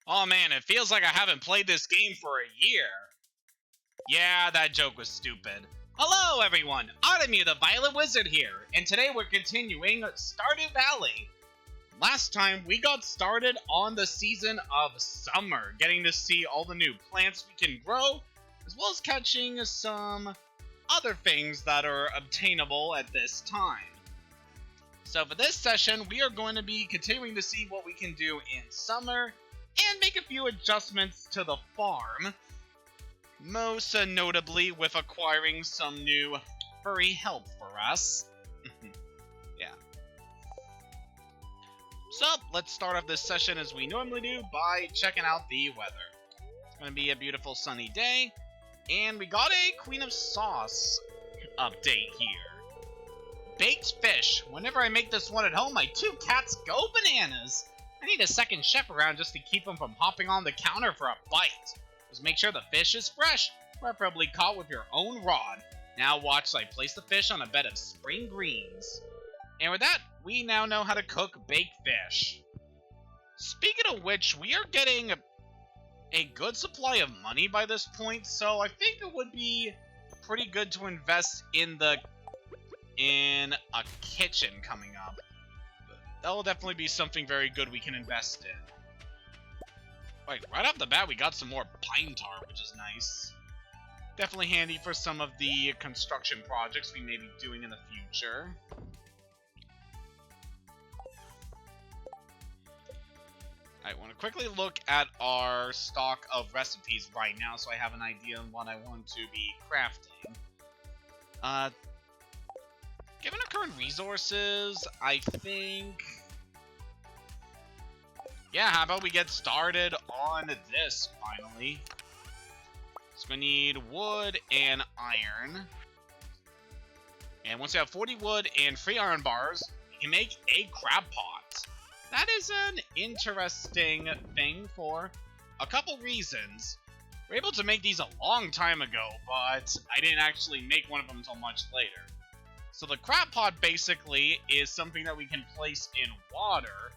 Oh man, it feels like I haven't played this game for a year. Yeah, that joke was stupid. Hello everyone, Artemir the Violet Wizard here, and today we're continuing Stardew Valley. Last time we got started on the season of summer, getting to see all the new plants we can grow, as well as catching some other things that are obtainable at this time. So for this session, we are going to be continuing to see what we can do in summer, and make a few adjustments to the farm, most notably with acquiring some new furry help for us. Yeah. So, let's start off this session as we normally do by checking out the weather. It's going to be a beautiful sunny day, and we got a Queen of Sauce update here. Baked fish. Whenever I make this one at home, my two cats go bananas. I need a second chef around just to keep them from hopping on the counter for a bite. Just make sure the fish is fresh, preferably caught with your own rod. Now watch as I place the fish on a bed of spring greens. And with that, we now know how to cook baked fish. Speaking of which, we are getting a good supply of money by this point, so I think it would be pretty good to invest in a kitchen coming up. That will definitely be something very good we can invest in. Wait, right off the bat, we got some more pine tar, which is nice. Definitely handy for some of the construction projects we may be doing in the future. I want to quickly look at our stock of recipes right now so I have an idea on what I want to be crafting. Given our current resources, I think... Yeah, how about we get started on this, finally. So we need wood and iron. And once we have 40 wood and 3 iron bars, we can make a crab pot. That is an interesting thing for a couple reasons. We were able to make these a long time ago, but I didn't actually make one of them until much later. So the crab pot basically is something that we can place in water,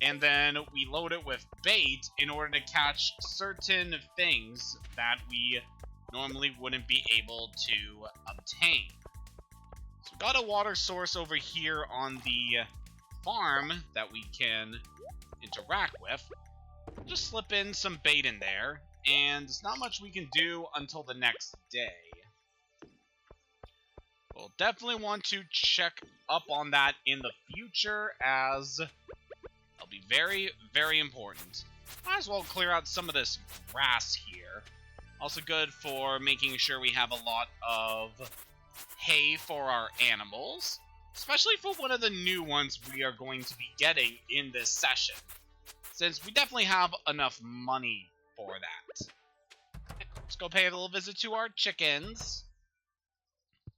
and then we load it with bait in order to catch certain things that we normally wouldn't be able to obtain. So we got a water source over here on the farm that we can interact with. Just slip in some bait in there, and there's not much we can do until the next day. We'll definitely want to check up on that in the future, as it'll be very, very important. Might as well clear out some of this grass here. Also good for making sure we have a lot of hay for our animals, especially for one of the new ones we are going to be getting in this session, since we definitely have enough money for that. Let's go pay a little visit to our chickens.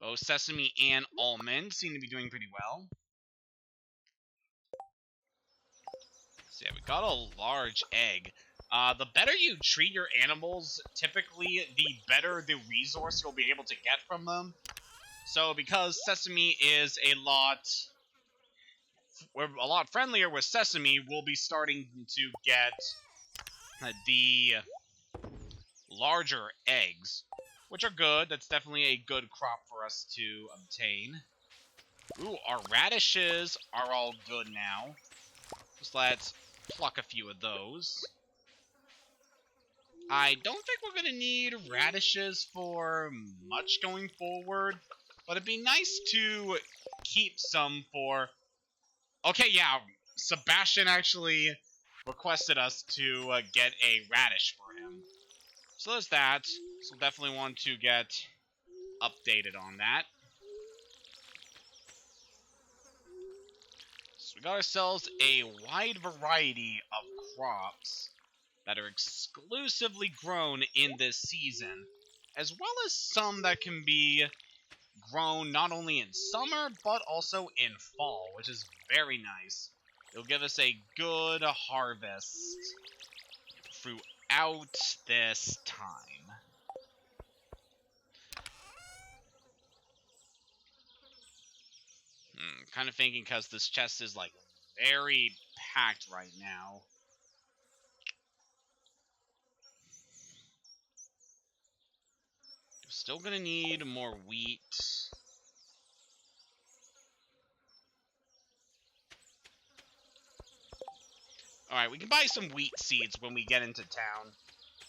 Both Sesame and Almond seem to be doing pretty well. So yeah, we got a large egg. The better you treat your animals, typically the better the resource you'll be able to get from them. So because Sesame is we're a lot friendlier with Sesame, we'll be starting to get the larger eggs, which are good. That's definitely a good crop for us to obtain. Ooh, our radishes are all good now. Just let's pluck a few of those. I don't think we're going to need radishes for much going forward, but it'd be nice to keep some for... Okay, yeah, Sebastian actually requested us to get a radish for him. So there's that. So we'll definitely want to get updated on that. So we got ourselves a wide variety of crops that are exclusively grown in this season, as well as some that can be grown not only in summer, but also in fall, which is very nice. It'll give us a good harvest throughout this time. Kind of thinking because this chest is, like, very packed right now. Still gonna need more wheat. Alright, we can buy some wheat seeds when we get into town.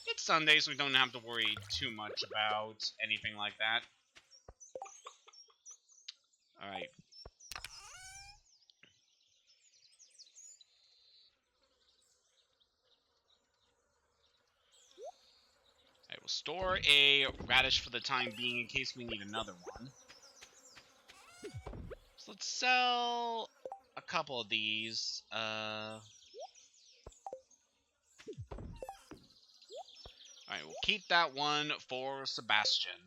It's Sunday, so we don't have to worry too much about anything like that. Alright. I will store a radish for the time being in case we need another one. So let's sell a couple of these. Alright, we'll keep that one for Sebastian.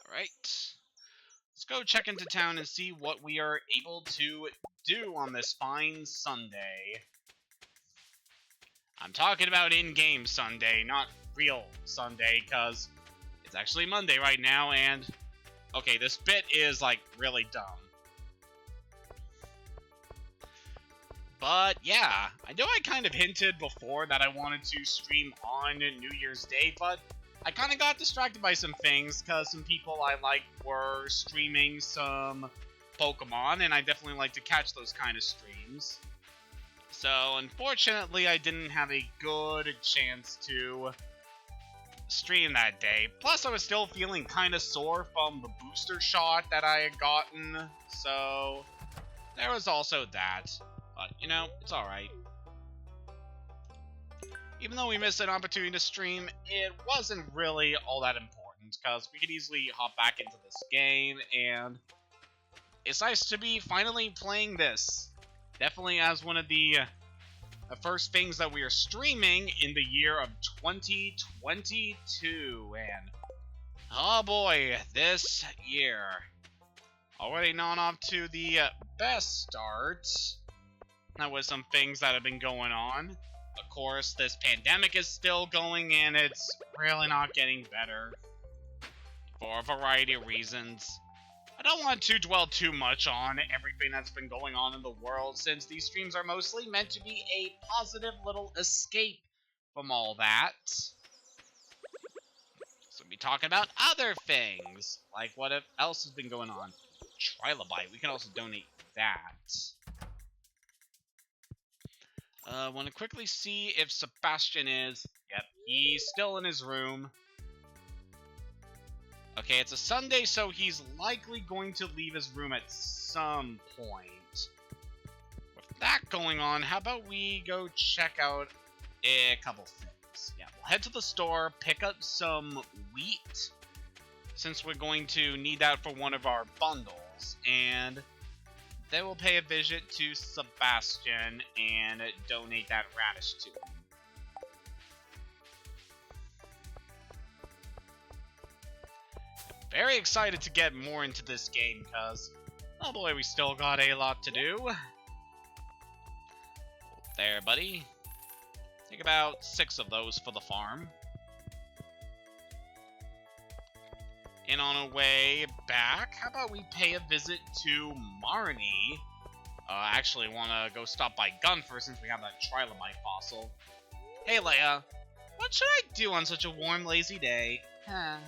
Alright. Let's go check into town and see what we are able to do on this fine Sunday. I'm talking about in-game Sunday, not real Sunday, because it's actually Monday right now, and... Okay, this bit is, like, really dumb. But, yeah, I know I kind of hinted before that I wanted to stream on New Year's Day, but I kind of got distracted by some things, because some people I like were streaming some Pokemon, and I definitely like to catch those kind of streams. So, unfortunately, I didn't have a good chance to stream that day. Plus, I was still feeling kind of sore from the booster shot that I had gotten, so there was also that. But, you know, it's alright. Even though we missed an opportunity to stream, it wasn't really all that important, because we could easily hop back into this game, and it's nice to be finally playing this. Definitely as one of the first things that we are streaming in the year of 2022, and oh boy, this year. Already not off to the best start. That was some things that have been going on. Of course, this pandemic is still going, and it's really not getting better for a variety of reasons. I don't want to dwell too much on everything that's been going on in the world, since these streams are mostly meant to be a positive little escape from all that. So we'll be talking about other things, like what else has been going on. Trilobite, we can also donate that. Want to quickly see if Sebastian is... Yep, he's still in his room. Okay, it's a Sunday, so he's likely going to leave his room at some point. With that going on, how about we go check out a couple things. Yeah, we'll head to the store, pick up some wheat, since we're going to need that for one of our bundles, and then we'll pay a visit to Sebastian and donate that radish to him. Very excited to get more into this game, because, oh boy, we still got a lot to do. There, buddy. Take about 6 of those for the farm. And on our way back, how about we pay a visit to Marnie? I actually want to go stop by Gunfer since we have that Trilobite fossil. Hey, Leia. What should I do on such a warm, lazy day? Huh.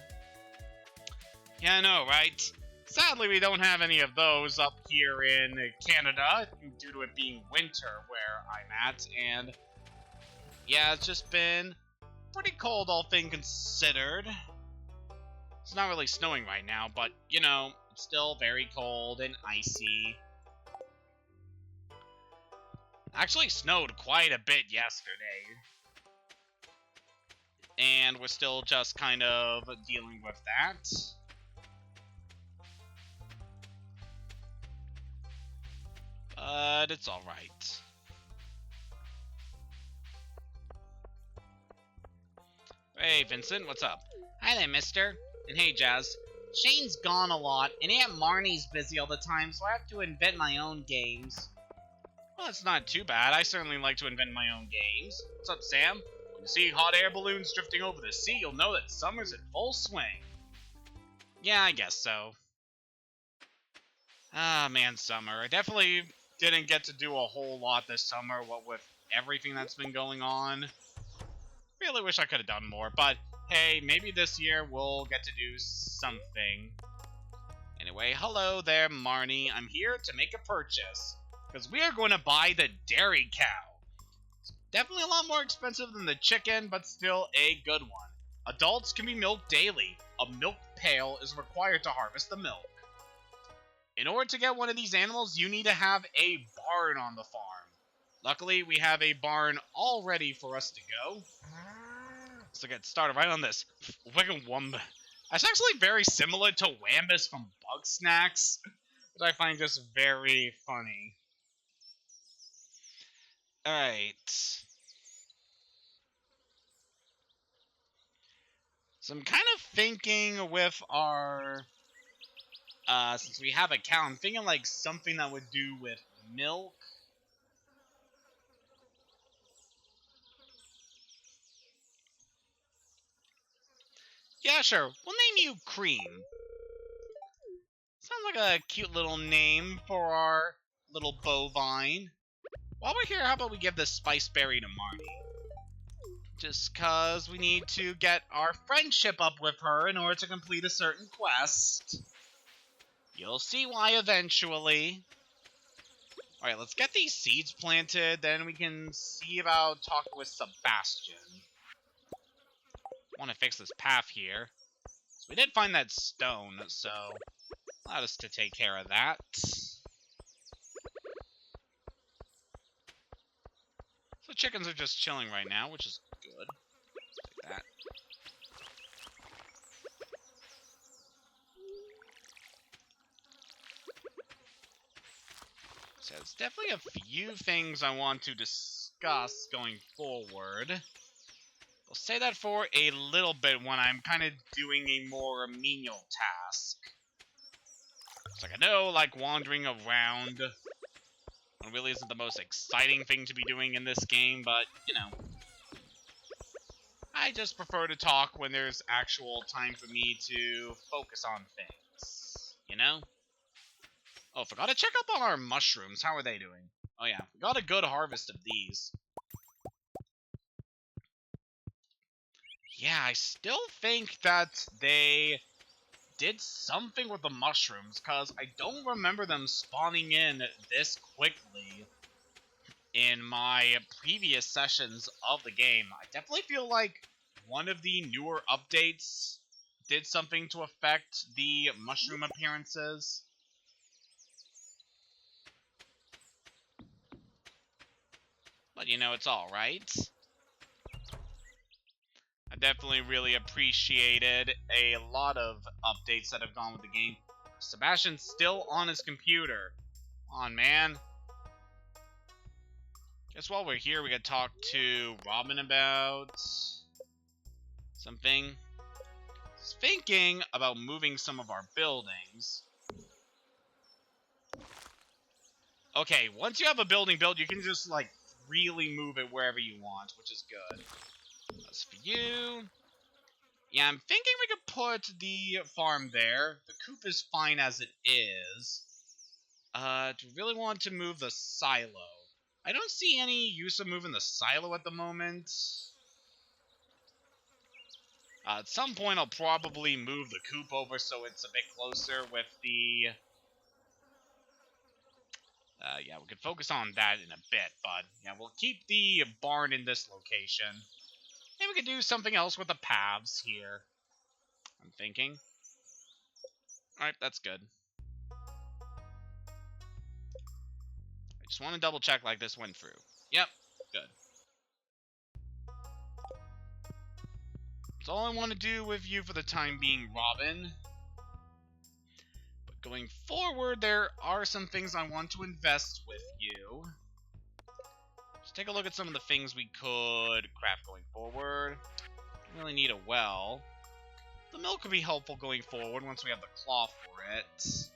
Yeah, I know, right? Sadly, we don't have any of those up here in Canada, due to it being winter where I'm at, and yeah, it's just been pretty cold, all things considered. It's not really snowing right now, but, you know, it's still very cold and icy. Actually snowed quite a bit yesterday. And we're still just kind of dealing with that. it's alright. Hey, Vincent, what's up? Hi there, mister. And hey, Jazz. Shane's gone a lot, and Aunt Marnie's busy all the time, so I have to invent my own games. Well, it's not too bad. I certainly like to invent my own games. What's up, Sam? When you see hot air balloons drifting over the sea, you'll know that summer's in full swing. Yeah, I guess so. Ah, man, summer. I definitely didn't get to do a whole lot this summer, what with everything that's been going on. Really wish I could have done more, but hey, maybe this year we'll get to do something. Anyway, hello there, Marnie. I'm here to make a purchase, because we are going to buy the dairy cow. It's definitely a lot more expensive than the chicken, but still a good one. Adults can be milked daily. A milk pail is required to harvest the milk. In order to get one of these animals, you need to have a barn on the farm. Luckily, we have a barn all ready for us to go. So get started right on this. Wicked Wumba. That's actually very similar to Wambus from Bug Snacks, which I find just very funny. Alright. So I'm kind of thinking with our... since we have a cow, I'm thinking like something that would do with milk. Yeah, sure. We'll name you Cream. Sounds like a cute little name for our little bovine. While we're here, how about we give this spice berry to Marnie? Just cause we need to get our friendship up with her in order to complete a certain quest. You'll see why eventually. Alright, let's get these seeds planted, then we can see about talking with Sebastian. I want to fix this path here. So we did find that stone, so allowed us to take care of that. So chickens are just chilling right now, which is good. Take that. So there's definitely a few things I want to discuss going forward. I'll say that for a little bit when I'm kind of doing a more menial task. It's like, I know, like, wandering around really isn't the most exciting thing to be doing in this game, but, you know. I just prefer to talk when there's actual time for me to focus on things, you know? Oh, forgot to check up on our mushrooms. How are they doing? Oh yeah, we got a good harvest of these. Yeah, I still think that they did something with the mushrooms, because I don't remember them spawning in this quickly in my previous sessions of the game. I definitely feel like one of the newer updates did something to affect the mushroom appearances. But, you know, it's alright. I definitely really appreciated a lot of updates that have gone with the game. Sebastian's still on his computer. Come on, man. Guess while we're here, we could talk to Robin about something. I was thinking about moving some of our buildings. Okay, once you have a building built, you can just, like, really move it wherever you want, which is good. That's for you. Yeah, I'm thinking we could put the farm there. The coop is fine as it is. Do we really want to move the silo? I don't see any use of moving the silo at the moment. At some point, I'll probably move the coop over so it's a bit closer with the... yeah, we could focus on that in a bit, but yeah, we'll keep the barn in this location. Maybe we could do something else with the paths here. I'm thinking. Alright, that's good. I just want to double check like this went through. Yep, good. That's all I want to do with you for the time being, Robin. But going forward, there are some things I want to invest with you. Just take a look at some of the things we could craft going forward. We really need a well. The milk could be helpful going forward once we have the cloth for it.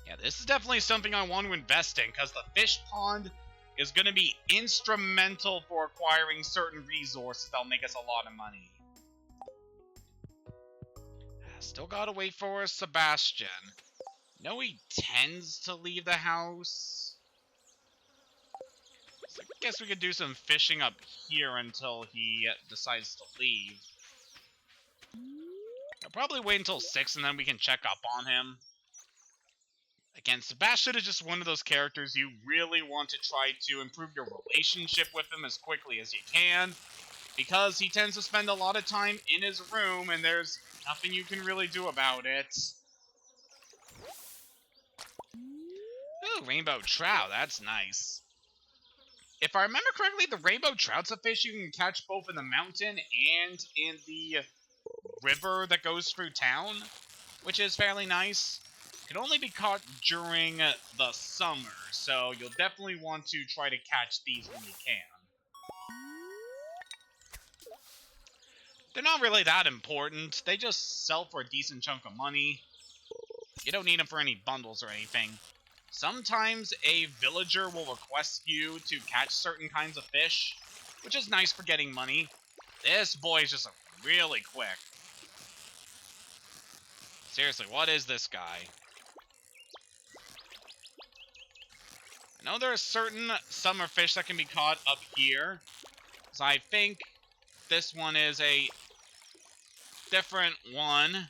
Yeah, this is definitely something I want to invest in, because the fish pond is going to be instrumental for acquiring certain resources that'll make us a lot of money. Still gotta wait for Sebastian. No, he tends to leave the house. So I guess we could do some fishing up here until he decides to leave. I'll probably wait until 6 and then we can check up on him. Again, Sebastian is just one of those characters you really want to try to improve your relationship with him as quickly as you can, because he tends to spend a lot of time in his room and there's nothing you can really do about it. Ooh, rainbow trout, that's nice. If I remember correctly, the rainbow trout's a fish you can catch both in the mountain and in the river that goes through town, which is fairly nice. It can only be caught during the summer, so you'll definitely want to try to catch these when you can. They're not really that important. They just sell for a decent chunk of money. You don't need them for any bundles or anything. Sometimes a villager will request you to catch certain kinds of fish, which is nice for getting money. This boy is just really quick. Seriously, what is this guy? I know there are certain summer fish that can be caught up here, so I think this one is a different one.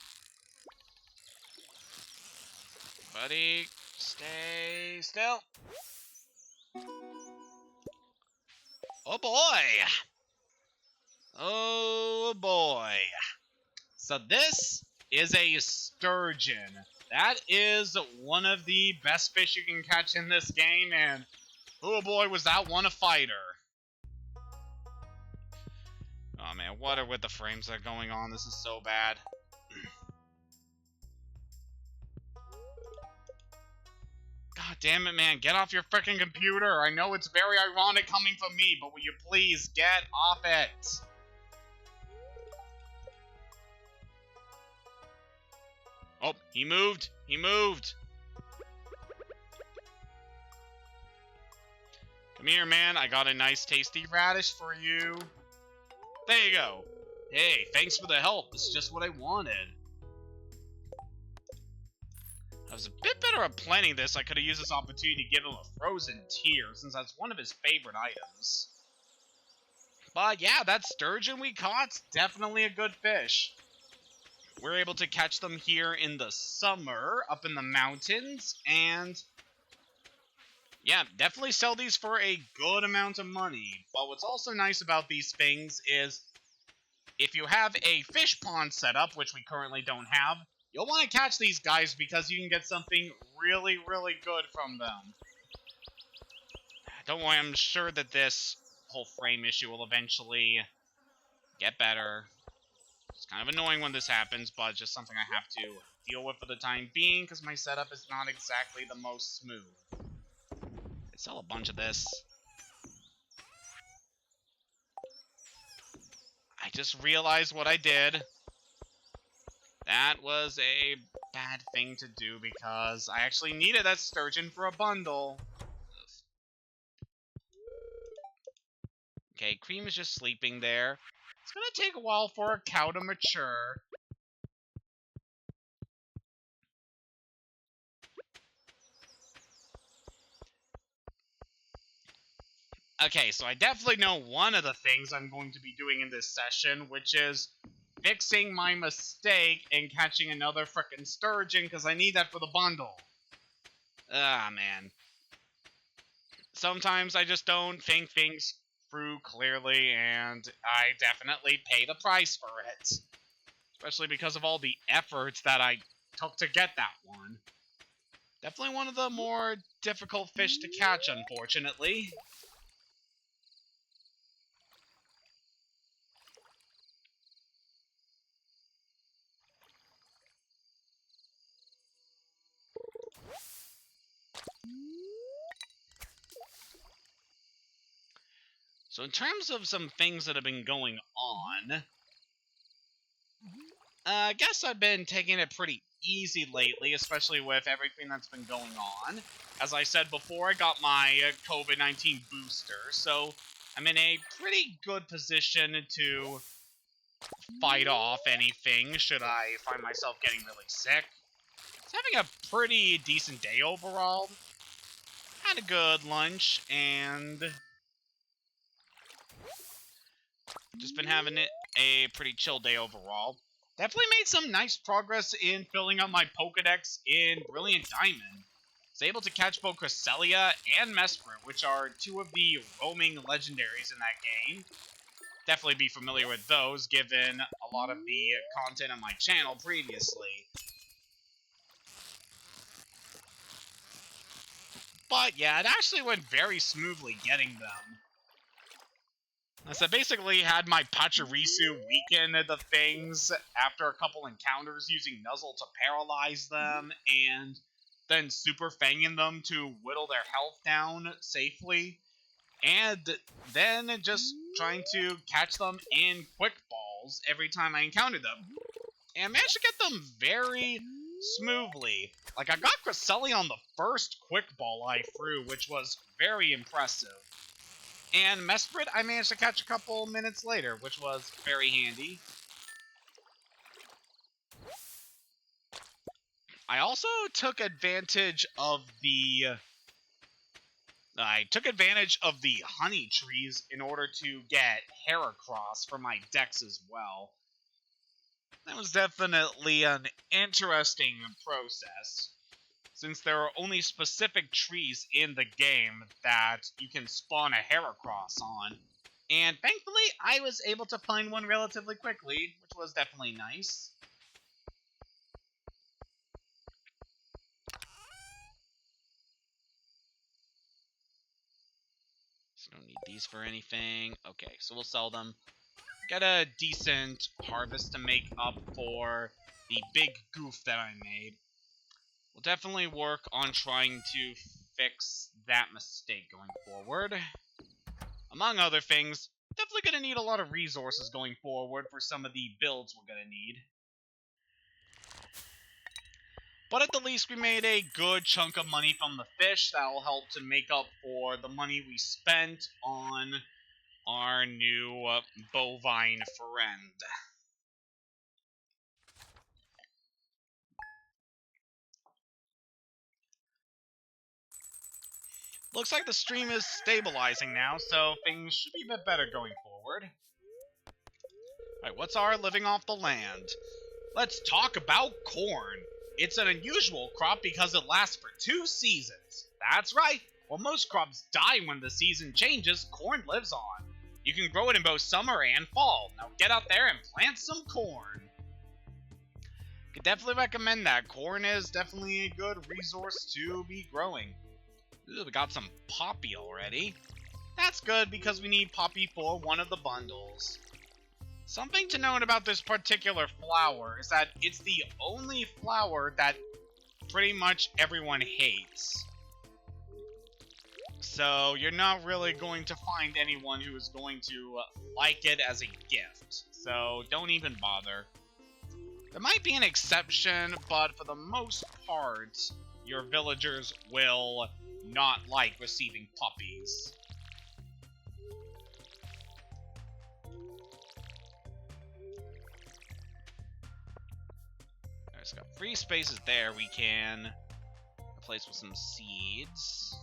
Buddy, stay still. Oh boy! Oh boy. So this is a sturgeon. That is one of the best fish you can catch in this game, and oh boy, was that one a fighter. Oh man, what are with the frames that are going on? This is so bad. God damn it, man. Get off your freaking computer. I know it's very ironic coming from me, but will you please get off it? Oh, he moved. He moved. Come here, man. I got a nice tasty radish for you. There you go. Hey, thanks for the help. This is just what I wanted. I was a bit better at planning this. I could have used this opportunity to give him a frozen tear, since that's one of his favorite items. But yeah, that sturgeon we caught's definitely a good fish. We're able to catch them here in the summer, up in the mountains, and yeah, definitely sell these for a good amount of money. But what's also nice about these things is, if you have a fish pond set up, which we currently don't have, you'll want to catch these guys because you can get something really, really good from them. Don't worry, I'm sure that this whole frame issue will eventually get better. It's kind of annoying when this happens, but just something I have to deal with for the time being, because my setup is not exactly the most smooth. I sell a bunch of this. I just realized what I did. That was a bad thing to do because I actually needed that sturgeon for a bundle. Okay, Cream is just sleeping there. It's gonna take a while for a cow to mature. Okay, so I definitely know one of the things I'm going to be doing in this session, which is fixing my mistake and catching another frickin' sturgeon, because I need that for the bundle. Ah, man. Sometimes I just don't think things through clearly, and I definitely pay the price for it. Especially because of all the efforts that I took to get that one. Definitely one of the more difficult fish to catch, unfortunately. So in terms of some things that have been going on, I guess I've been taking it pretty easy lately, especially with everything that's been going on. As I said before, I got my COVID-19 booster, so I'm in a pretty good position to fight off anything should I find myself getting really sick. It's having a pretty decent day overall. Had a good lunch, and just been having a pretty chill day overall. Definitely made some nice progress in filling up my Pokedex in Brilliant Diamond. Was able to catch both Cresselia and Mesprit, which are two of the roaming legendaries in that game. Definitely be familiar with those, given a lot of the content on my channel previously. But yeah, it actually went very smoothly getting them. So I basically had my Pachirisu weaken the things after a couple encounters using Nuzzle to paralyze them, and then Super Fanging them to whittle their health down safely, and then just trying to catch them in Quick Balls every time I encountered them. And I managed to get them very smoothly. Like, I got Cresselia on the first Quick Ball I threw, which was very impressive. And Mesprit, I managed to catch a couple minutes later, which was very handy. I also took advantage of the honey trees in order to get Heracross for my decks as well. That was definitely an interesting process, since there are only specific trees in the game that you can spawn a Heracross on. And thankfully, I was able to find one relatively quickly, which was definitely nice. So don't need these for anything. Okay, so we'll sell them. Get a decent harvest to make up for the big goof that I made. We'll definitely work on trying to fix that mistake going forward. Among other things, definitely going to need a lot of resources going forward for some of the builds we're going to need. But at the least, we made a good chunk of money from the fish that will help to make up for the money we spent on our new bovine friend. Looks like the stream is stabilizing now, so things should be a bit better going forward. Alright, what's our living off the land? Let's talk about corn. It's an unusual crop because it lasts for 2 seasons. That's right, while most crops die when the season changes, corn lives on. You can grow it in both summer and fall. Now get out there and plant some corn. Could definitely recommend that. Corn is definitely a good resource to be growing. Ooh, we got some poppy already. That's good because we need poppy for one of the bundles. Something to note about this particular flower is that it's the only flower that pretty much everyone hates. So you're not really going to find anyone who is going to like it as a gift. So don't even bother. There might be an exception, but for the most part, your villagers will not like receiving puppies. There's got free spaces there we can replace with some seeds.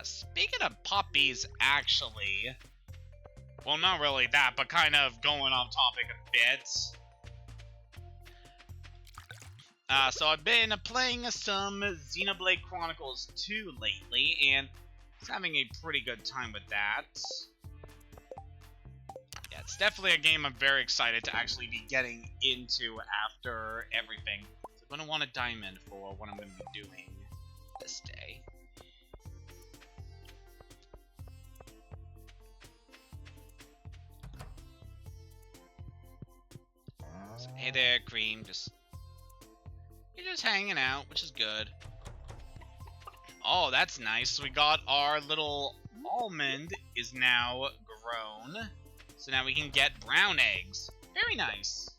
Speaking of puppies, actually, well, not really that, but kind of going off topic a bit. So I've been playing some Xenoblade Chronicles 2 lately, and it's having a pretty good time with that. Yeah, it's definitely a game I'm very excited to actually be getting into after everything. I'm going to want a diamond for what I'm going to be doing this day. So, hey there, Cream, just You're just hanging out, which is good. Oh, that's nice. We got our little almond is now grown. So now we can get brown eggs. Very nice.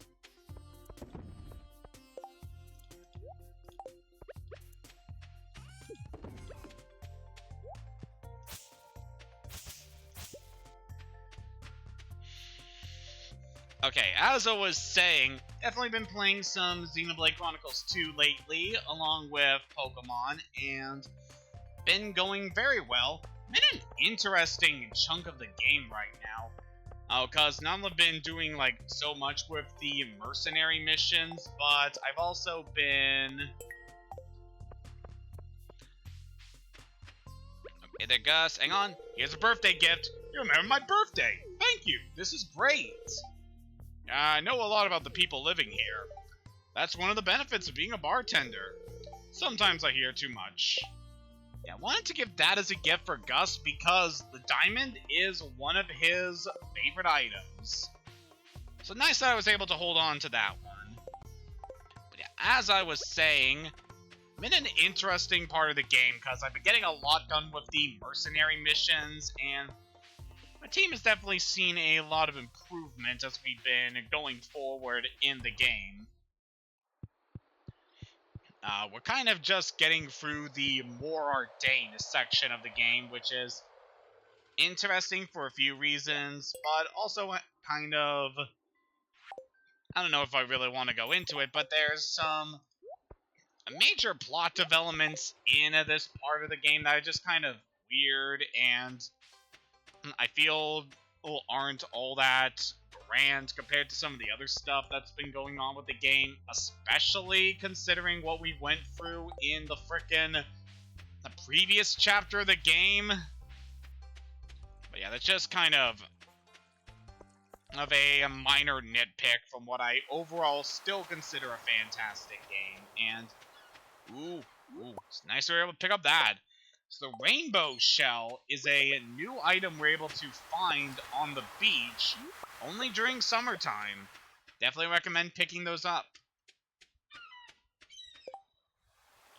Okay, as I was saying, definitely been playing some Xenoblade Chronicles 2 lately, along with Pokemon, and been going very well. Been an interesting chunk of the game right now. Cause not only been doing like so much with the mercenary missions, but I've also been... Okay there, Gus, hang on. Here's a birthday gift. You remember my birthday. Thank you. This is great. I know a lot about the people living here. That's one of the benefits of being a bartender. Sometimes I hear too much. Yeah, I wanted to give that as a gift for Gus because the diamond is one of his favorite items. So nice that I was able to hold on to that one. But yeah, as I was saying, I'm in an interesting part of the game because I've been getting a lot done with the mercenary missions, and my team has definitely seen a lot of improvement as we've been going forward in the game. We're kind of just getting through the more arcane section of the game, which is interesting for a few reasons, but also kind of... I don't know if I really want to go into it, but there's some major plot developments in this part of the game that are just kind of weird, and I feel aren't all that grand compared to some of the other stuff that's been going on with the game, especially considering what we went through in the previous chapter of the game. But yeah, that's just kind of a minor nitpick from what I overall still consider a fantastic game. And ooh, it's nice we were able to pick up that. So the rainbow shell is a new item we're able to find on the beach only during summertime. Definitely recommend picking those up.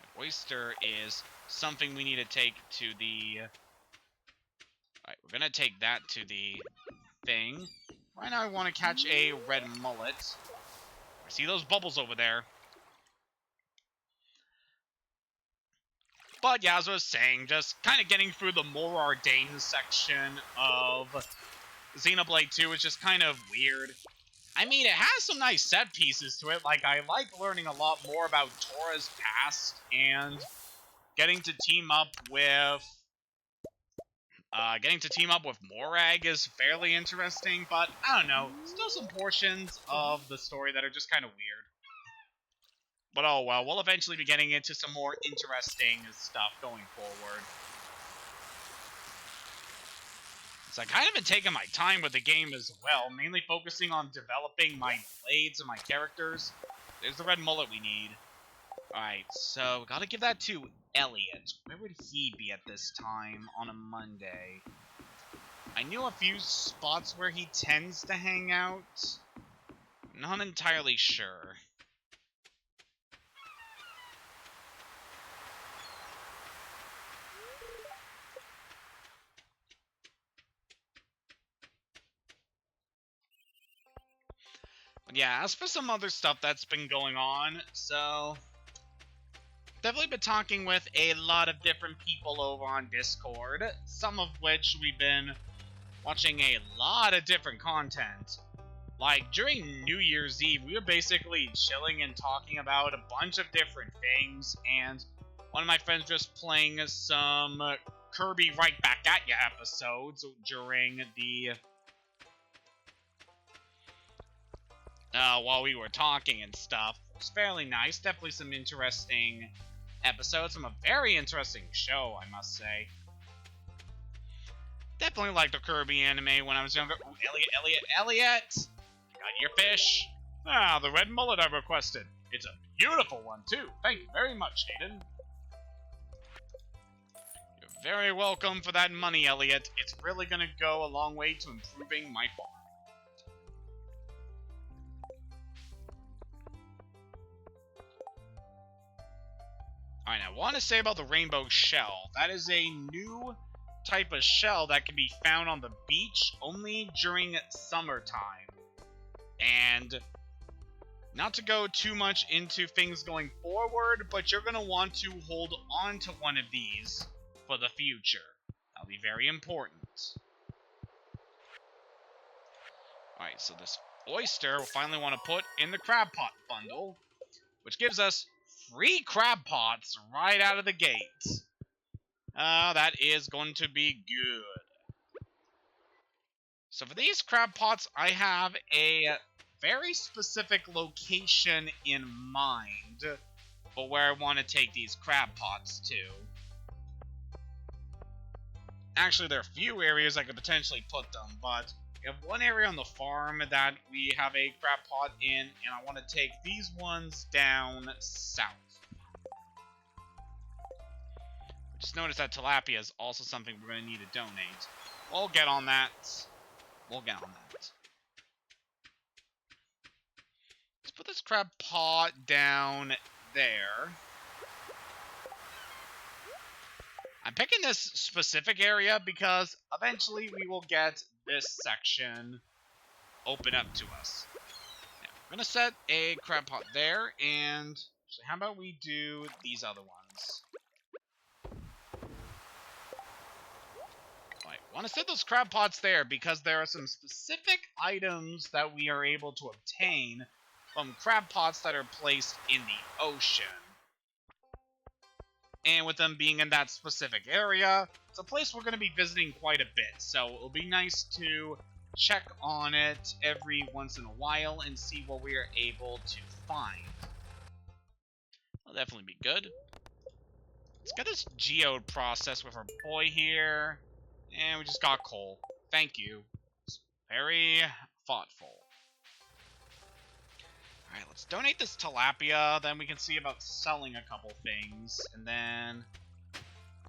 An oyster is something we need to take to the... Alright, we're gonna take that to the thing. Right now I want to catch a red mullet. I see those bubbles over there. But yeah, as I was saying, just kind of getting through the more arcane section of Xenoblade 2 is just kind of weird. I mean, it has some nice set pieces to it. Like, I like learning a lot more about Tora's past and getting to team up with Morag is fairly interesting, but I don't know. Still some portions of the story that are just kind of weird. But oh well, we'll eventually be getting into some more interesting stuff going forward. So I kind of been taking my time with the game as well, mainly focusing on developing my blades and my characters. There's the red mullet we need. Alright, so we gotta give that to Elliot. Where would he be at this time on a Monday? I knew a few spots where he tends to hang out. Not entirely sure. Yeah, as for some other stuff that's been going on, so... Definitely been talking with a lot of different people over on Discord, some of which we've been watching a lot of different content. Like, during New Year's Eve, we were basically chilling and talking about a bunch of different things, and one of my friends just playing some Kirby Right Back At Ya episodes during the... while we were talking and stuff. It was fairly nice. Definitely some interesting episodes from a very interesting show, I must say. Definitely liked the Kirby anime when I was younger. Ooh, Elliot! Got your fish. Ah, the red mullet I requested. It's a beautiful one, too. Thank you very much, Hayden. You're very welcome for that money, Elliot. It's really gonna go a long way to improving my farm. Alright, now I want to say about the rainbow shell. That is a new type of shell that can be found on the beach only during summertime. And not to go too much into things going forward, but you're going to want to hold on to one of these for the future. That'll be very important. Alright, so this oyster we'll finally want to put in the crab pot bundle, which gives us free crab pots right out of the gate. That is going to be good. So for these crab pots, I have a very specific location in mind for where I want to take these crab pots to. Actually, there are a few areas I could potentially put them, but we have one area on the farm that we have a crab pot in, and I want to take these ones down south. Just notice that tilapia is also something we're going to need to donate. We'll get on that. We'll get on that. Let's put this crab pot down there. I'm picking this specific area because eventually we will get this section open up to us. Now, I'm going to set a crab pot there, and so how about we do these other ones? Right, I want to set those crab pots there because there are some specific items that we are able to obtain from crab pots that are placed in the ocean. And with them being in that specific area, it's a place we're going to be visiting quite a bit. So it'll be nice to check on it every once in a while and see what we are able to find. That'll definitely be good. Let's get this geode process with our boy here. And we just got coal. Thank you. It's very thoughtful. Alright, let's donate this tilapia, then we can see about selling a couple things, and then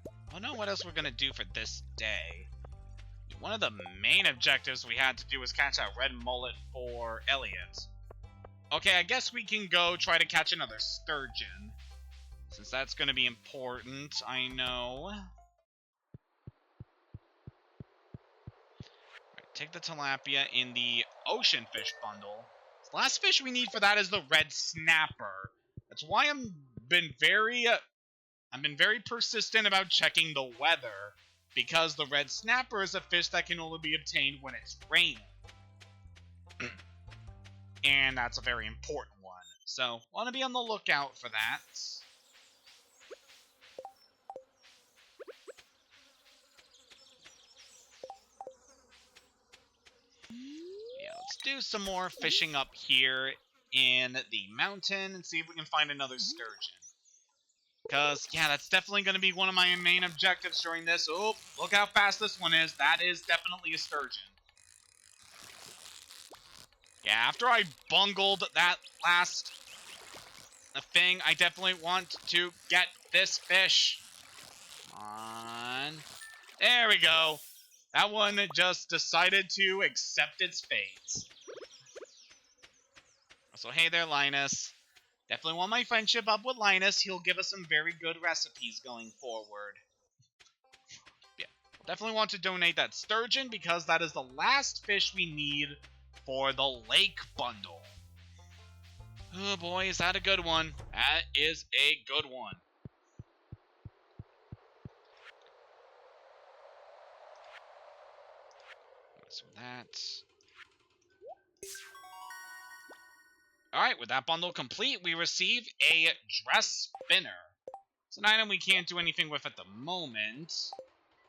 I don't know what else we're gonna do for this day. One of the main objectives we had to do was catch that red mullet for Elliot. Okay, I guess we can go try to catch another sturgeon, since that's gonna be important, I know. Right, take the tilapia in the ocean fish bundle. The last fish we need for that is the red snapper. That's why I've been very persistent about checking the weather, because the red snapper is a fish that can only be obtained when it's raining. And that's a very important one. So, want to be on the lookout for that. Yeah, let's do some more fishing up here in the mountain and see if we can find another sturgeon. Because, yeah, that's definitely going to be one of my main objectives during this. Oh, look how fast this one is. That is definitely a sturgeon. Yeah, after I bungled that last thing, I definitely want to get this fish. Come on. There we go. That one just decided to accept its fate. So, hey there, Linus. Definitely want my friendship up with Linus. He'll give us some very good recipes going forward. Yeah, definitely want to donate that sturgeon because that is the last fish we need for the lake bundle. Oh boy, is that a good one. That is a good one. So that's... Alright, with that bundle complete, we receive a dress spinner. It's an item we can't do anything with at the moment.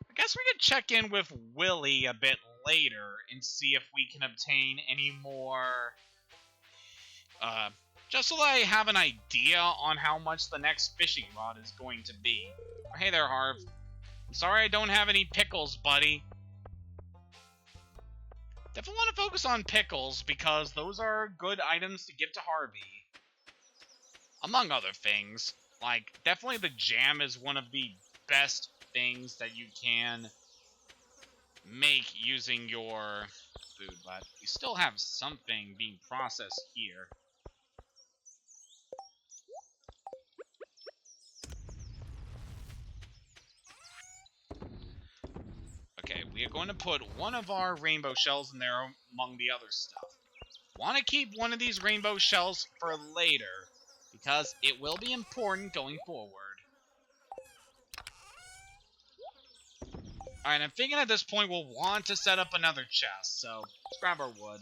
I guess we could check in with Willy a bit later and see if we can obtain any more... just so that I have an idea on how much the next fishing rod is going to be. Hey there, Harv. I'm sorry I don't have any pickles, buddy. Definitely want to focus on pickles, because those are good items to give to Harvey. Among other things. Like, definitely the jam is one of the best things that you can make using your food, but you still have something being processed here. are going to put one of our rainbow shells in there among the other stuff. Want to keep one of these rainbow shells for later, because it will be important going forward. Alright, I'm thinking at this point we'll want to set up another chest, so let's grab our wood.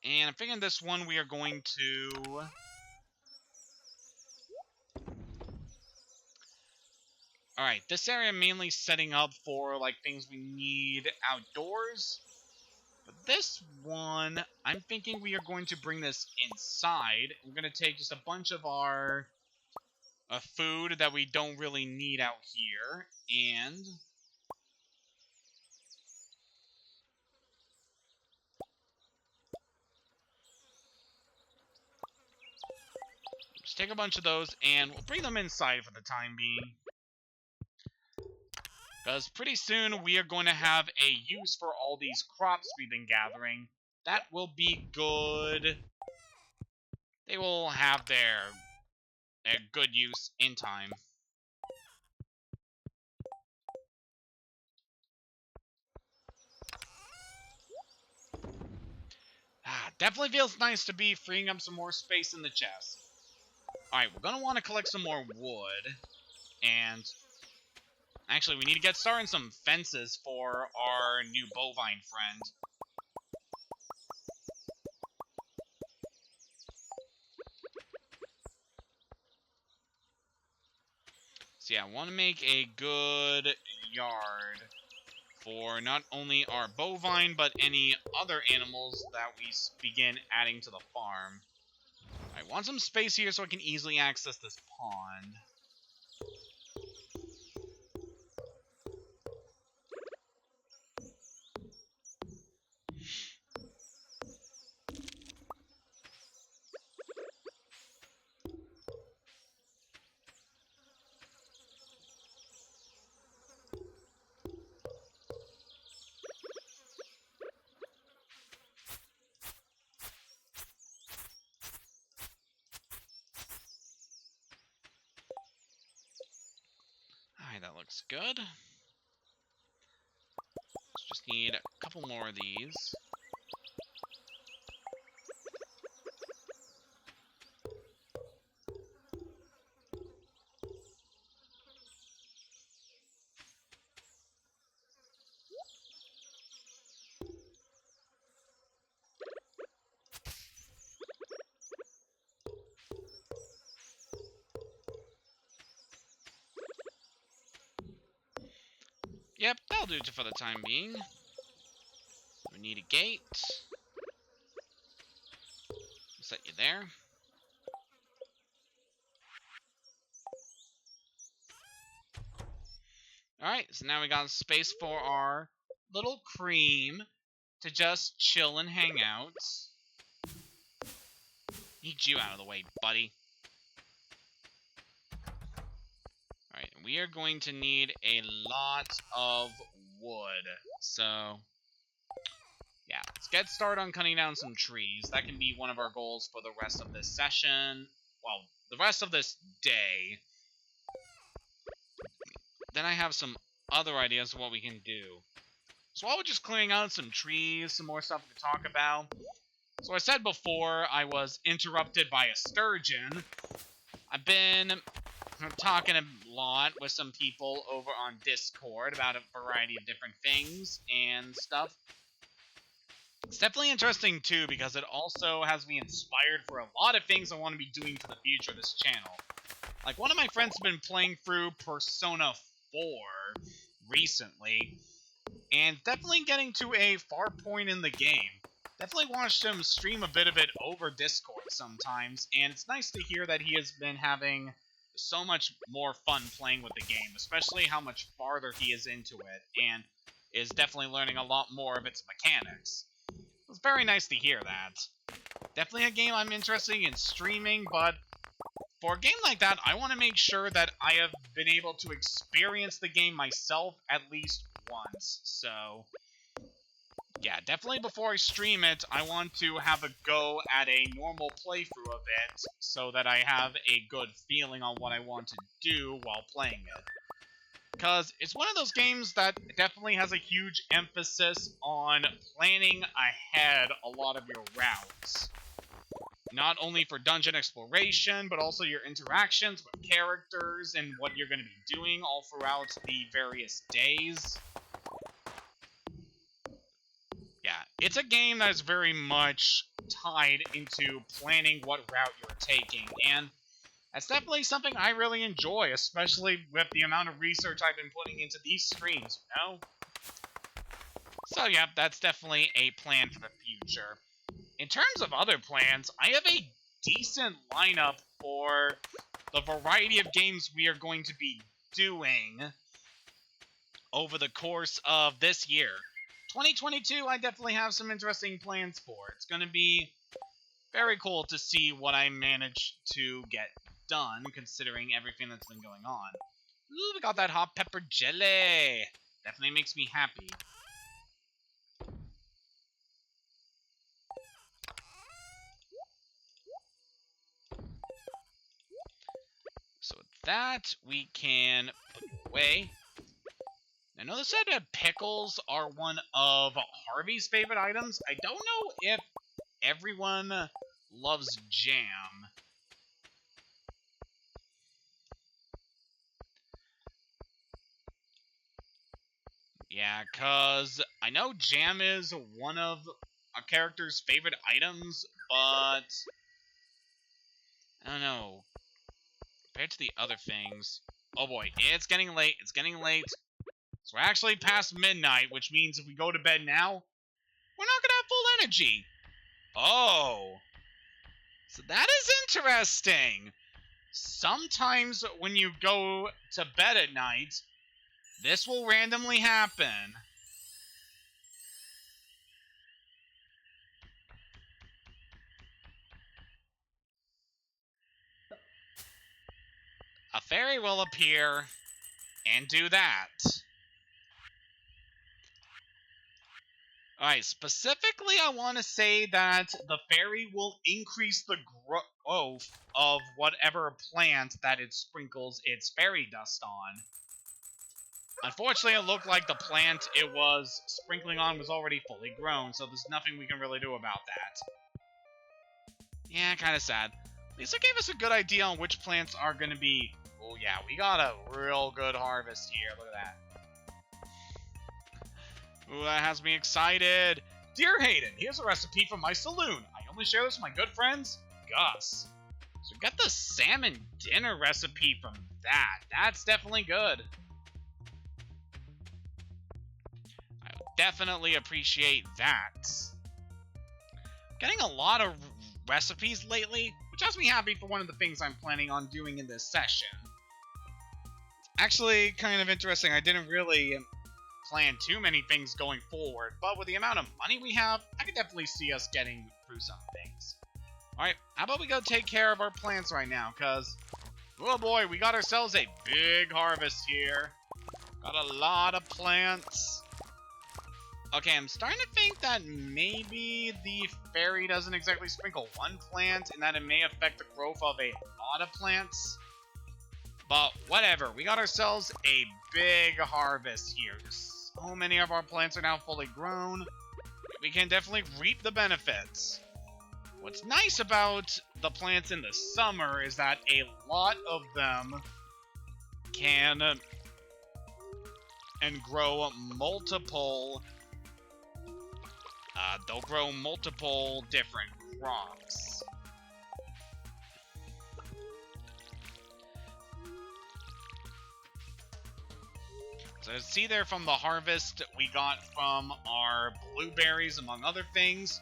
And I'm thinking this one we are going to... Alright, this area I'm mainly setting up for, like, things we need outdoors. But this one, I'm thinking we are going to bring this inside. We're going to take just a bunch of our food that we don't really need out here, and... just take a bunch of those, and we'll bring them inside for the time being. Because pretty soon we are going to have a use for all these crops we've been gathering. That will be good. They will have their good use in time. Definitely feels nice to be freeing up some more space in the chest. Alright, we're going to want to collect some more wood. And actually, we need to get started on some fences for our new bovine friend. So yeah, I want to make a good yard for not only our bovine, but any other animals that we begin adding to the farm. I want some space here so I can easily access this pond. Alright, that looks good. Let's just need a couple more of these. Yep, that'll do it for the time being. We need a gate. Set you there. Alright, so now we got space for our little cream to just chill and hang out. Need you out of the way, buddy. Alright, we are going to need a lot of wood. So, yeah, let's get started on cutting down some trees. That can be one of our goals for the rest of this session. Well, the rest of this day. Then I have some other ideas of what we can do. So while we're just clearing out some trees, some more stuff to talk about. So I said before I was interrupted by a sturgeon. I've been talking a lot with some people over on Discord about a variety of different things and stuff. It's definitely interesting too because it also has me inspired for a lot of things I want to be doing for the future of this channel. Like, one of my friends has been playing through Persona 4 recently, and definitely getting to a far point in the game. Definitely watched him stream a bit of it over Discord sometimes, and it's nice to hear that he has been having so much more fun playing with the game, especially how much farther he is into it, and is definitely learning a lot more of its mechanics. It's very nice to hear that. Definitely a game I'm interested in streaming, but for a game like that, I want to make sure that I have been able to experience the game myself at least once. So, yeah, definitely before I stream it, I want to have a go at a normal playthrough of it so that I have a good feeling on what I want to do while playing it. because it's one of those games that definitely has a huge emphasis on planning ahead a lot of your routes. Not only for dungeon exploration, but also your interactions with characters and what you're going to be doing all throughout the various days. Yeah, it's a game that is very much tied into planning what route you're taking, and that's definitely something I really enjoy, especially with the amount of research I've been putting into these streams, you know? So yeah, that's definitely a plan for the future. In terms of other plans, I have a decent lineup for the variety of games we are going to be doing over the course of this year. 2022, I definitely have some interesting plans for. It's going to be very cool to see what I manage to get done, considering everything that's been going on. Ooh, we got that hot pepper jelly. Definitely makes me happy. So with that, we can put away. I know they said that pickles are one of Harvey's favorite items. I don't know if everyone loves jam. Yeah, because I know jam is one of a character's favorite items, but I don't know. Compared to the other things... Oh boy, it's getting late, it's getting late. So we're actually past midnight, which means if we go to bed now, we're not gonna have full energy. Oh. So that is interesting. Sometimes when you go to bed at night, this will randomly happen. A fairy will appear and do that. Alright, specifically I want to say that the fairy will increase the growth of whatever plant that it sprinkles its fairy dust on. Unfortunately, it looked like the plant it was sprinkling on was already fully grown, so there's nothing we can really do about that. Yeah, kind of sad. At least it gave us a good idea on which plants are going to be... Oh yeah, we got a real good harvest here. Look at that. Ooh, that has me excited. Dear Hayden, here's a recipe from my saloon. I only share this with my good friends, Gus. So we got the salmon dinner recipe from that. That's definitely good. I would definitely appreciate that. Getting a lot of recipes lately, which has me happy for one of the things I'm planning on doing in this session. It's actually kind of interesting. I didn't really plan too many things going forward, but with the amount of money we have, I could definitely see us getting through some things. Alright, how about we go take care of our plants right now, because, oh boy, we got ourselves a big harvest here. Got a lot of plants. Okay, I'm starting to think that maybe the fairy doesn't exactly sprinkle one plant, and that it may affect the growth of a lot of plants. But whatever, we got ourselves a big harvest here. So many of our plants are now fully grown. We can definitely reap the benefits. What's nice about the plants in the summer is that a lot of them can and grow multiple... they'll grow multiple different crops. So see there from the harvest we got from our blueberries, among other things.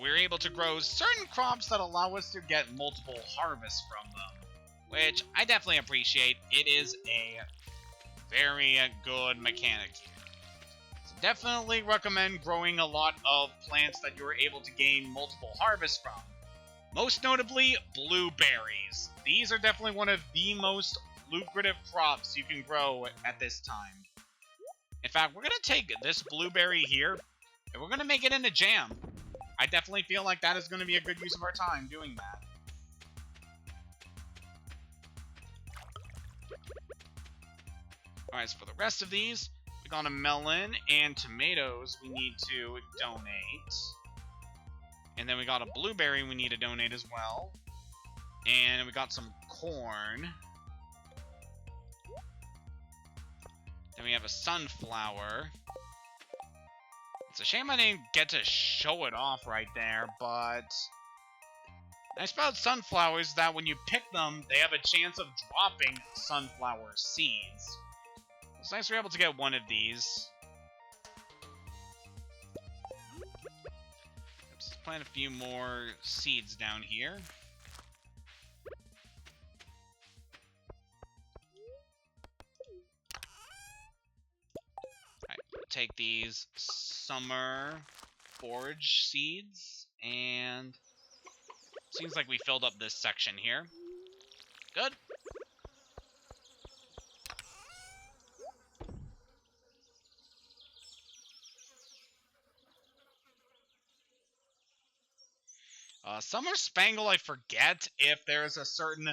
We're able to grow certain crops that allow us to get multiple harvests from them, which I definitely appreciate. It is a very good mechanic here. So definitely recommend growing a lot of plants that you're able to gain multiple harvests from. Most notably, blueberries. These are definitely one of the most lucrative crops you can grow at this time. In fact, we're going to take this blueberry here, and we're going to make it into jam. I definitely feel like that is going to be a good use of our time doing that. Alright, so for the rest of these, we got a melon and tomatoes we need to donate. And then we got a blueberry we need to donate as well. And we got some corn. Then we have a sunflower. It's a shame I didn't get to show it off right there, but... nice about sunflowers is that when you pick them, they have a chance of dropping sunflower seeds. It's nice we're able to get one of these. Let's plant a few more seeds down here. Alright, take these summer forage seeds, and seems like we filled up this section here. Good. Summer Spangle, I forget if there's a certain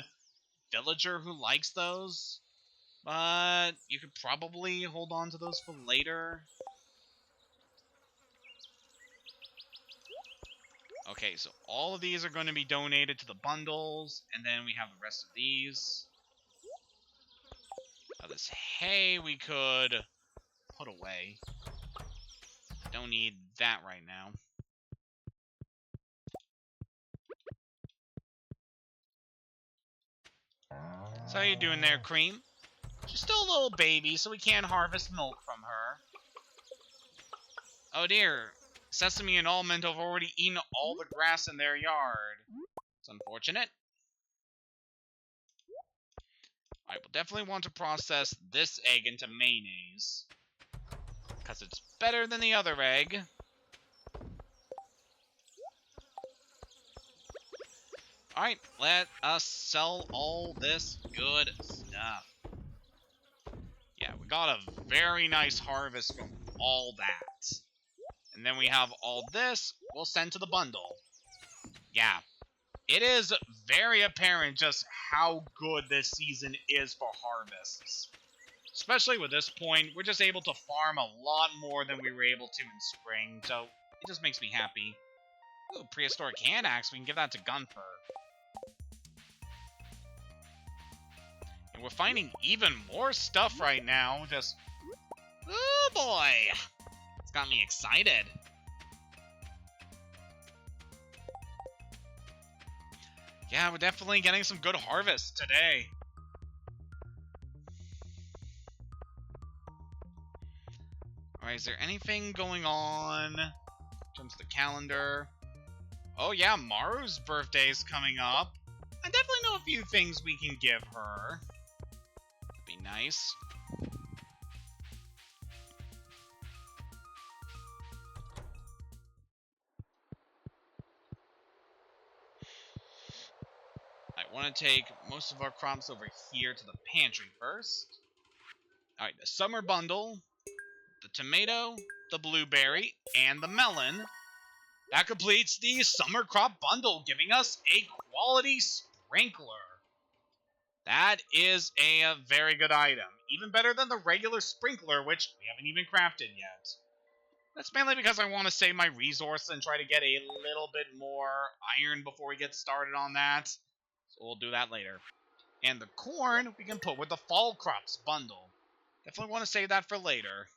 villager who likes those, but you could probably hold on to those for later. Okay, so all of these are going to be donated to the bundles, and then we have the rest of these. Now this hay we could put away. Don't need that right now. So how you doing there, Cream? She's still a little baby, so we can't harvest milk from her. Oh dear. Sesame and Almond have already eaten all the grass in their yard. It's unfortunate. Alright, we'll definitely want to process this egg into mayonnaise, because it's better than the other egg. Alright, let us sell all this good stuff. Yeah, we got a very nice harvest from all that. And then we have all this we'll send to the bundle. Yeah, it is very apparent just how good this season is for harvests. Especially with this point, we're just able to farm a lot more than we were able to in spring, so it just makes me happy. Ooh, prehistoric hand axe, we can give that to Gunfer. And we're finding even more stuff right now, just... oh boy! It's got me excited. Yeah, we're definitely getting some good harvests today. Alright, is there anything going on in terms of the calendar? Oh yeah, Maru's birthday is coming up. I definitely know a few things we can give her. Be nice. I want to take most of our crops over here to the pantry first. Alright, the summer bundle, the tomato, the blueberry, and the melon. That completes the summer crop bundle, giving us a quality sprinkler. That is a very good item. Even better than the regular sprinkler, which we haven't even crafted yet. That's mainly because I want to save my resource and try to get a little bit more iron before we get started on that. So we'll do that later. And the corn we can put with the fall crops bundle. Definitely want to save that for later.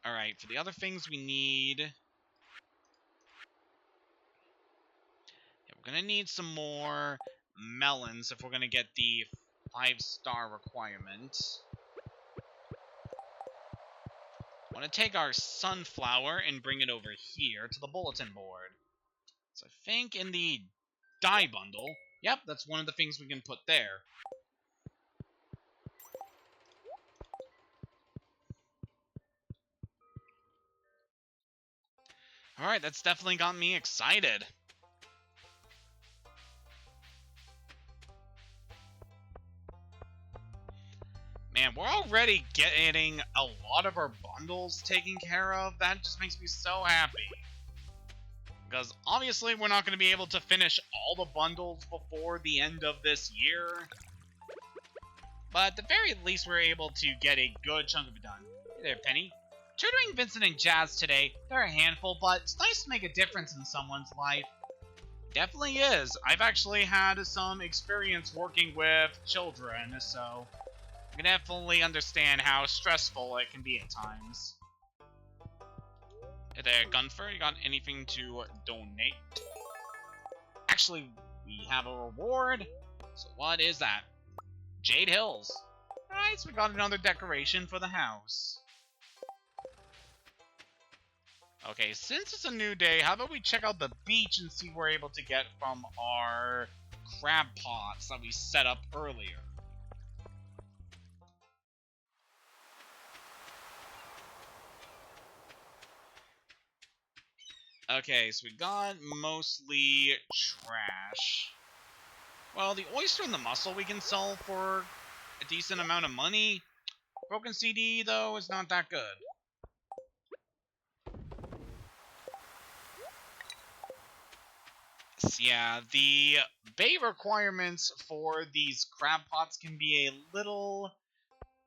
Alright, for the other things we need... yeah, we're going to need some more melons if we're going to get the 5-star requirement. I want to take our sunflower and bring it over here to the bulletin board. So I think in the dye bundle, yep, that's one of the things we can put there. Alright, that's definitely got me excited. Man, we're already getting a lot of our bundles taken care of. That just makes me so happy. Because obviously we're not going to be able to finish all the bundles before the end of this year. But at the very least, we're able to get a good chunk of it done. Hey there, Penny. Tutoring Vincent and Jazz today, they're a handful, but it's nice to make a difference in someone's life. Definitely is. I've actually had some experience working with children, so I can definitely understand how stressful it can be at times. Hey there, Gunfer, you got anything to donate? Actually, we have a reward. So what is that? Jade Hills. Alright, so we got another decoration for the house. Okay, since it's a new day, how about we check out the beach and see what we're able to get from our crab pots that we set up earlier. Okay, so we got mostly trash. Well, the oyster and the mussel we can sell for a decent amount of money. Broken CD, though, is not that good. So yeah, the bait requirements for these crab pots can be a little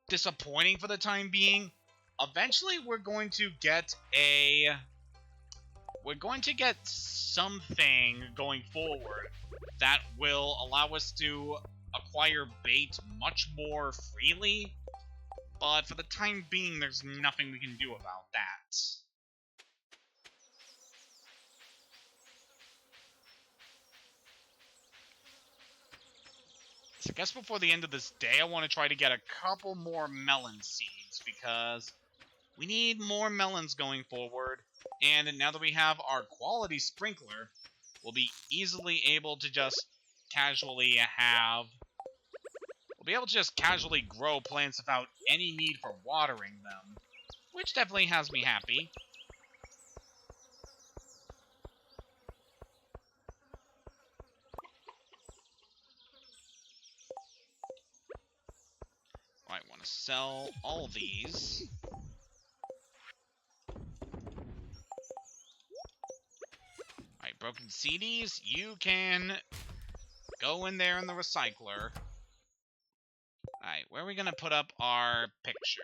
disappointing for the time being. Eventually, we're going to get something going forward that will allow us to acquire bait much more freely, but for the time being, there's nothing we can do about that. So I guess before the end of this day, I want to try to get a couple more melon seeds, because we need more melons going forward, and now that we have our quality sprinkler, we'll be easily able to just casually grow plants without any need for watering them, which definitely has me happy. I want to sell all these. Alright, broken CDs, you can go in there in the recycler. Alright, where are we going to put up our picture?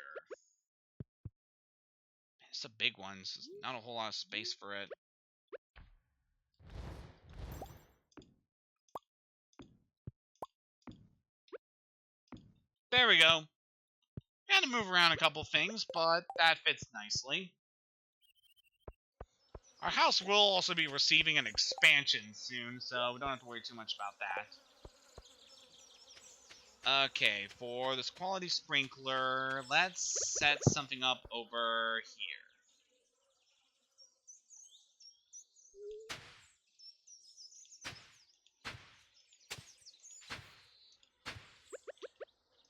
It's a big one, so there's not a whole lot of space for it. There we go. Had to move around a couple things, but that fits nicely. Our house will also be receiving an expansion soon, so we don't have to worry too much about that. Okay, for this quality sprinkler, let's set something up over here.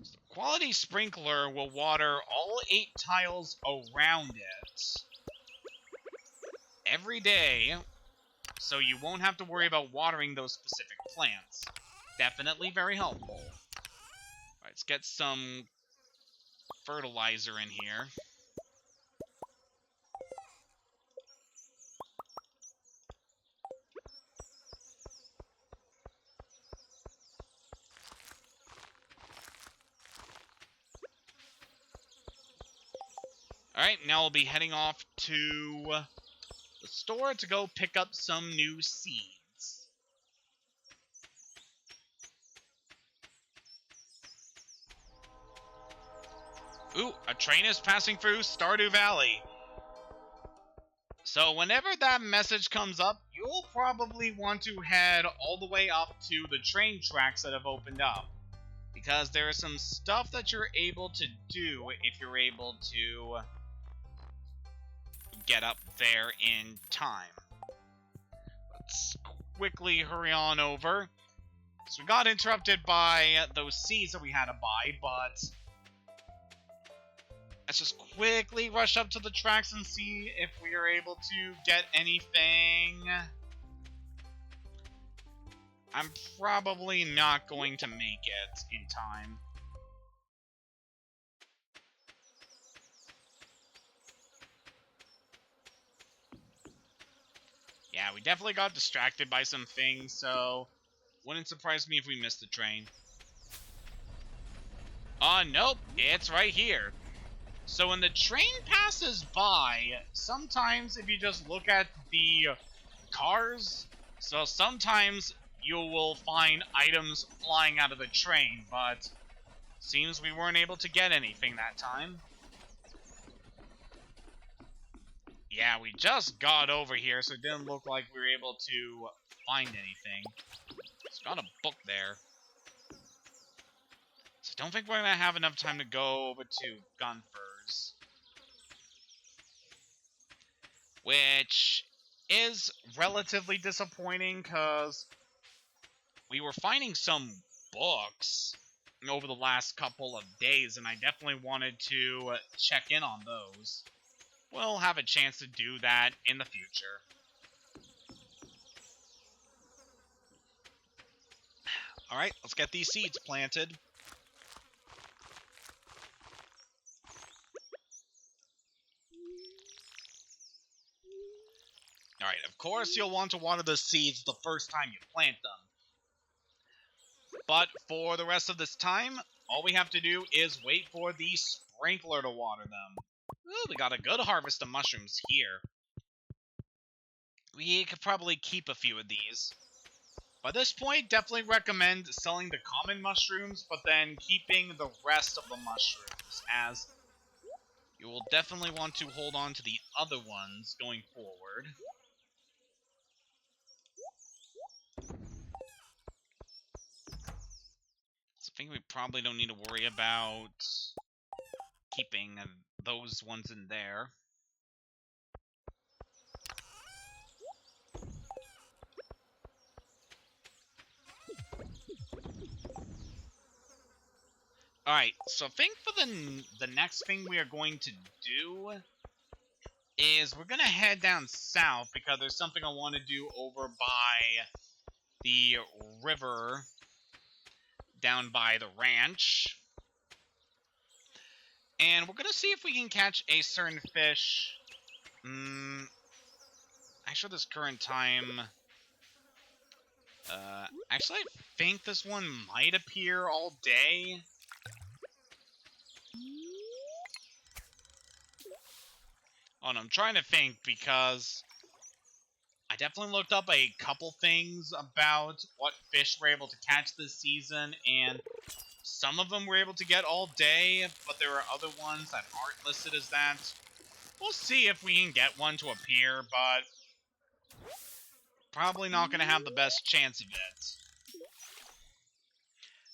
So the quality sprinkler will water all 8 tiles around it every day, so you won't have to worry about watering those specific plants. Definitely very helpful. Alright, let's get some fertilizer in here. Alright, now we'll be heading off to the store to go pick up some new seeds. Ooh, a train is passing through Stardew Valley. So whenever that message comes up, you'll probably want to head all the way up to the train tracks that have opened up, because there is some stuff that you're able to do if you're able to get up there in time. Let's quickly hurry on over. So we got interrupted by those seeds that we had to buy, but let's just quickly rush up to the tracks and see if we are able to get anything. I'm probably not going to make it in time. Yeah, we definitely got distracted by some things, so wouldn't surprise me if we missed the train. Nope, it's right here. So when the train passes by, sometimes if you just look at the cars, so sometimes you will find items flying out of the train, but seems we weren't able to get anything that time. Yeah, we just got over here, so it didn't look like we were able to find anything. It's got a book there. So I don't think we're going to have enough time to go over to Gunfurs. Which is relatively disappointing, because we were finding some books over the last couple of days, and I definitely wanted to check in on those. We'll have a chance to do that in the future. Alright, let's get these seeds planted. Alright, of course you'll want to water the seeds the first time you plant them. But for the rest of this time, all we have to do is wait for the sprinkler to water them. Ooh, we got a good harvest of mushrooms here. We could probably keep a few of these. By this point, definitely recommend selling the common mushrooms, but then keeping the rest of the mushrooms, as you will definitely want to hold on to the other ones going forward. So I think we probably don't need to worry about keeping those ones in there. Alright, so I think for the next thing we are going to do is we're going to head down south, because there's something I want to do over by the river down by the ranch. And we're going to see if we can catch a certain fish. Actually, this current time... actually, I think this one might appear all day. Oh, no, I'm trying to think, because I definitely looked up a couple things about what fish we're able to catch this season, and some of them we're able to get all day, but there are other ones that aren't listed as that. We'll see if we can get one to appear, but probably not going to have the best chance of it.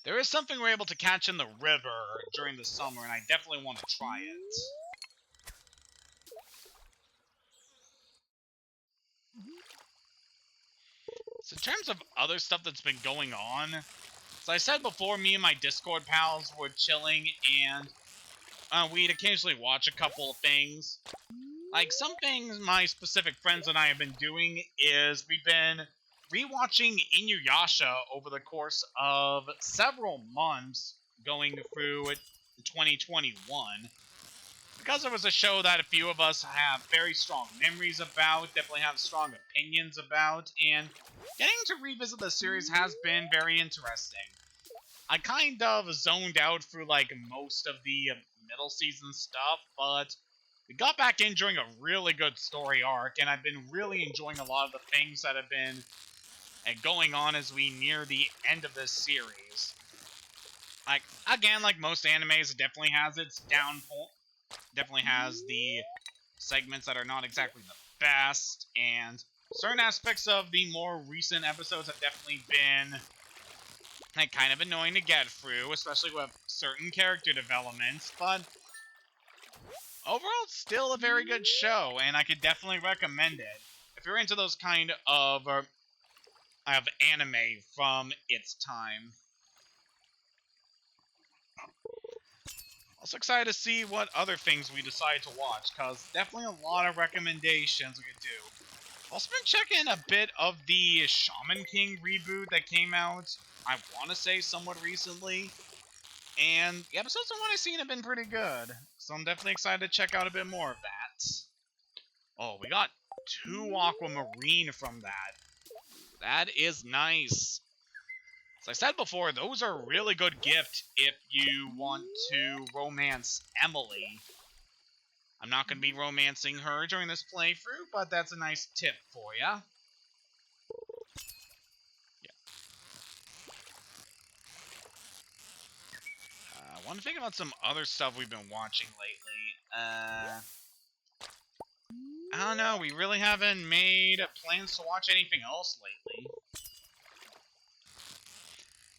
There is something we're able to catch in the river during the summer, and I definitely want to try it. So in terms of other stuff that's been going on, as I said before, me and my Discord pals were chilling, and we'd occasionally watch a couple of things. Like, some things my specific friends and I have been doing is we've been rewatching Inuyasha over the course of several months going through 2021. Because it was a show that a few of us have very strong memories about, definitely have strong opinions about, and getting to revisit the series has been very interesting. I kind of zoned out through, like, most of the middle season stuff, but we got back in during a really good story arc, and I've been really enjoying a lot of the things that have been going on as we near the end of this series. Like, again, like most animes, it definitely has its downfall. Definitely has the segments that are not exactly the best, and certain aspects of the more recent episodes have definitely been like kind of annoying to get through, especially with certain character developments, but overall it's still a very good show, and I could definitely recommend it if you're into those kind of anime from its time. Also excited to see what other things we decide to watch, because definitely a lot of recommendations we could do. Also been checking a bit of the Shaman King reboot that came out, I want to say somewhat recently, and the episodes of what I've seen have been pretty good, so I'm definitely excited to check out a bit more of that. Oh, we got 2 aquamarine from that. That is nice. As I said before, those are a really good gift if you want to romance Emily. I'm not going to be romancing her during this playthrough, but that's a nice tip for ya. I want to think about some other stuff we've been watching lately. I don't know, we really haven't made plans to watch anything else lately.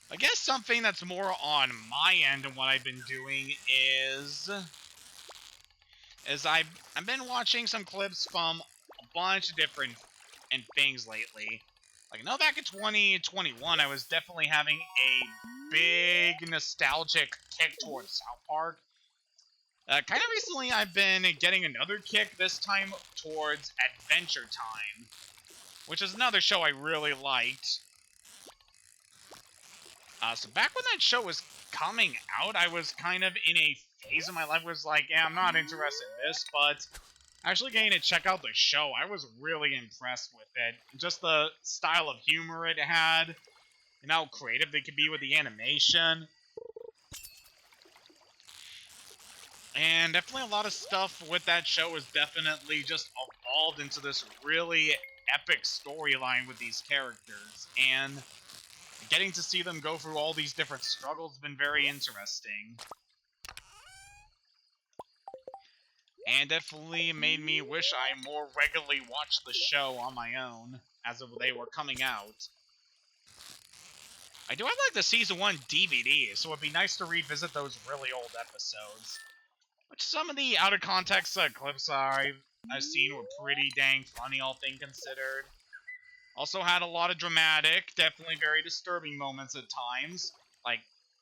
I guess something that's more on my end and what I've been doing is I've been watching some clips from a bunch of different things lately. Like, I know back in 2021, I was definitely having a big nostalgic kick towards South Park. Kind of recently, I've been getting another kick, this time towards Adventure Time, which is another show I really liked. So back when that show was coming out, I was kind of in a phase of my life where I was like, yeah, I'm not interested in this, but actually getting to check out the show, I was really impressed with it. Just the style of humor it had, and how creative they could be with the animation. And definitely a lot of stuff with that show has definitely just evolved into this really epic storyline with these characters. And getting to see them go through all these different struggles has been very interesting. And definitely made me wish I more regularly watched the show on my own, as if they were coming out. I do have like the Season 1 DVD, so it'd be nice to revisit those really old episodes. Which some of the out-of-context clips I've seen were pretty dang funny, all things considered. Also had a lot of dramatic, definitely very disturbing moments at times. Like,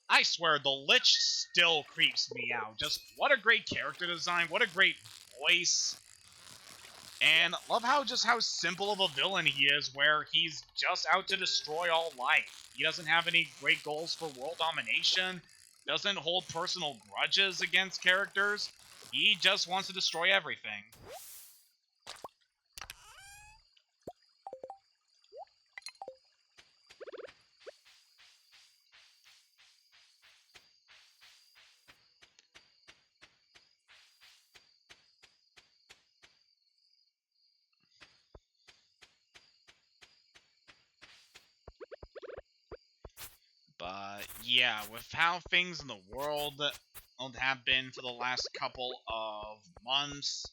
I swear, the Lich still creeps me out. Just, what a great character design, what a great voice. And love how simple of a villain he is, where he's just out to destroy all life. He doesn't have any great goals for world domination, doesn't hold personal grudges against characters. He just wants to destroy everything. But yeah, with how things in the world have been for the last couple of months,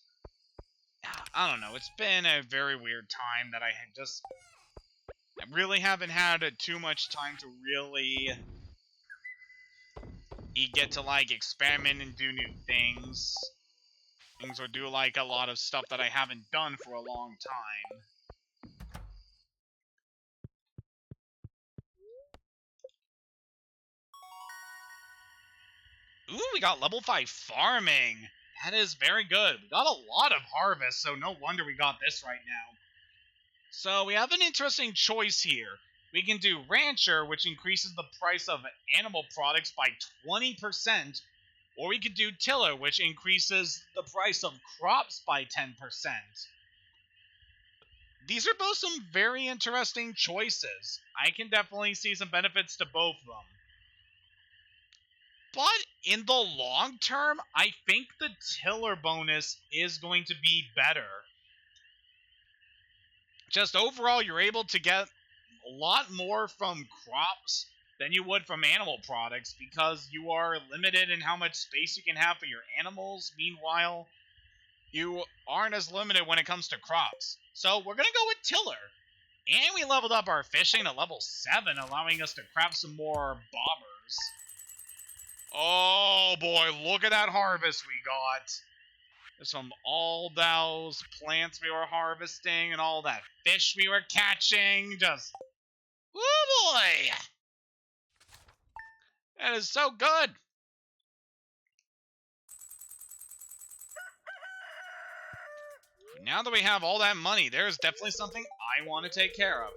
I don't know, it's been a very weird time that I really haven't had too much time to really get to, like, experiment and do new things. Or do, like, a lot of stuff that I haven't done for a long time. Ooh, we got level 5 farming. That is very good. We got a lot of harvest, so no wonder we got this right now. So we have an interesting choice here. We can do Rancher, which increases the price of animal products by 20%, or we could do Tiller, which increases the price of crops by 10%. These are both some very interesting choices. I can definitely see some benefits to both of them. But in the long term, I think the Tiller bonus is going to be better. Just overall, you're able to get a lot more from crops than you would from animal products because you are limited in how much space you can have for your animals. Meanwhile, you aren't as limited when it comes to crops. So we're going to go with Tiller. And we leveled up our fishing to level 7, allowing us to craft some more bobbers. Oh boy, look at that harvest we got. There's from all those plants we were harvesting and all that fish we were catching. Just, oh boy! That is so good! Now that we have all that money, there's definitely something I want to take care of.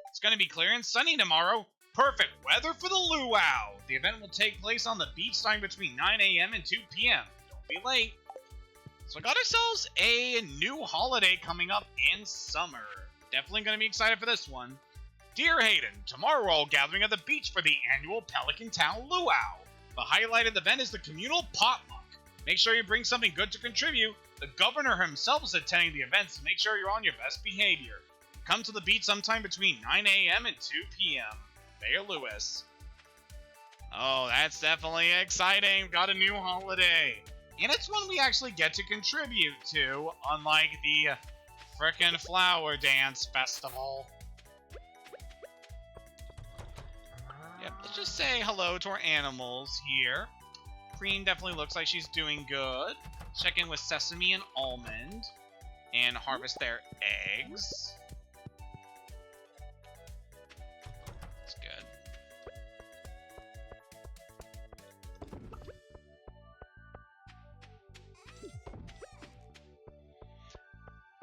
It's going to be clear and sunny tomorrow. Perfect weather for the Luau. The event will take place on the beach time between 9 a.m. and 2 p.m. Don't be late. So we got ourselves a new holiday coming up in summer. Definitely going to be excited for this one. Dear Hayden, tomorrow we're all gathering at the beach for the annual Pelican Town Luau. The highlight of the event is the communal potluck. Make sure you bring something good to contribute. The governor himself is attending the event, so make sure you're on your best behavior. Come to the beach sometime between 9 a.m. and 2 p.m. Mayor Lewis. Oh, that's definitely exciting. Got a new holiday. And it's one we actually get to contribute to, unlike the frickin' flower dance festival. Yep, let's just say hello to our animals here. Cream definitely looks like she's doing good. Check in with Sesame and Almond. And harvest their eggs. That's good.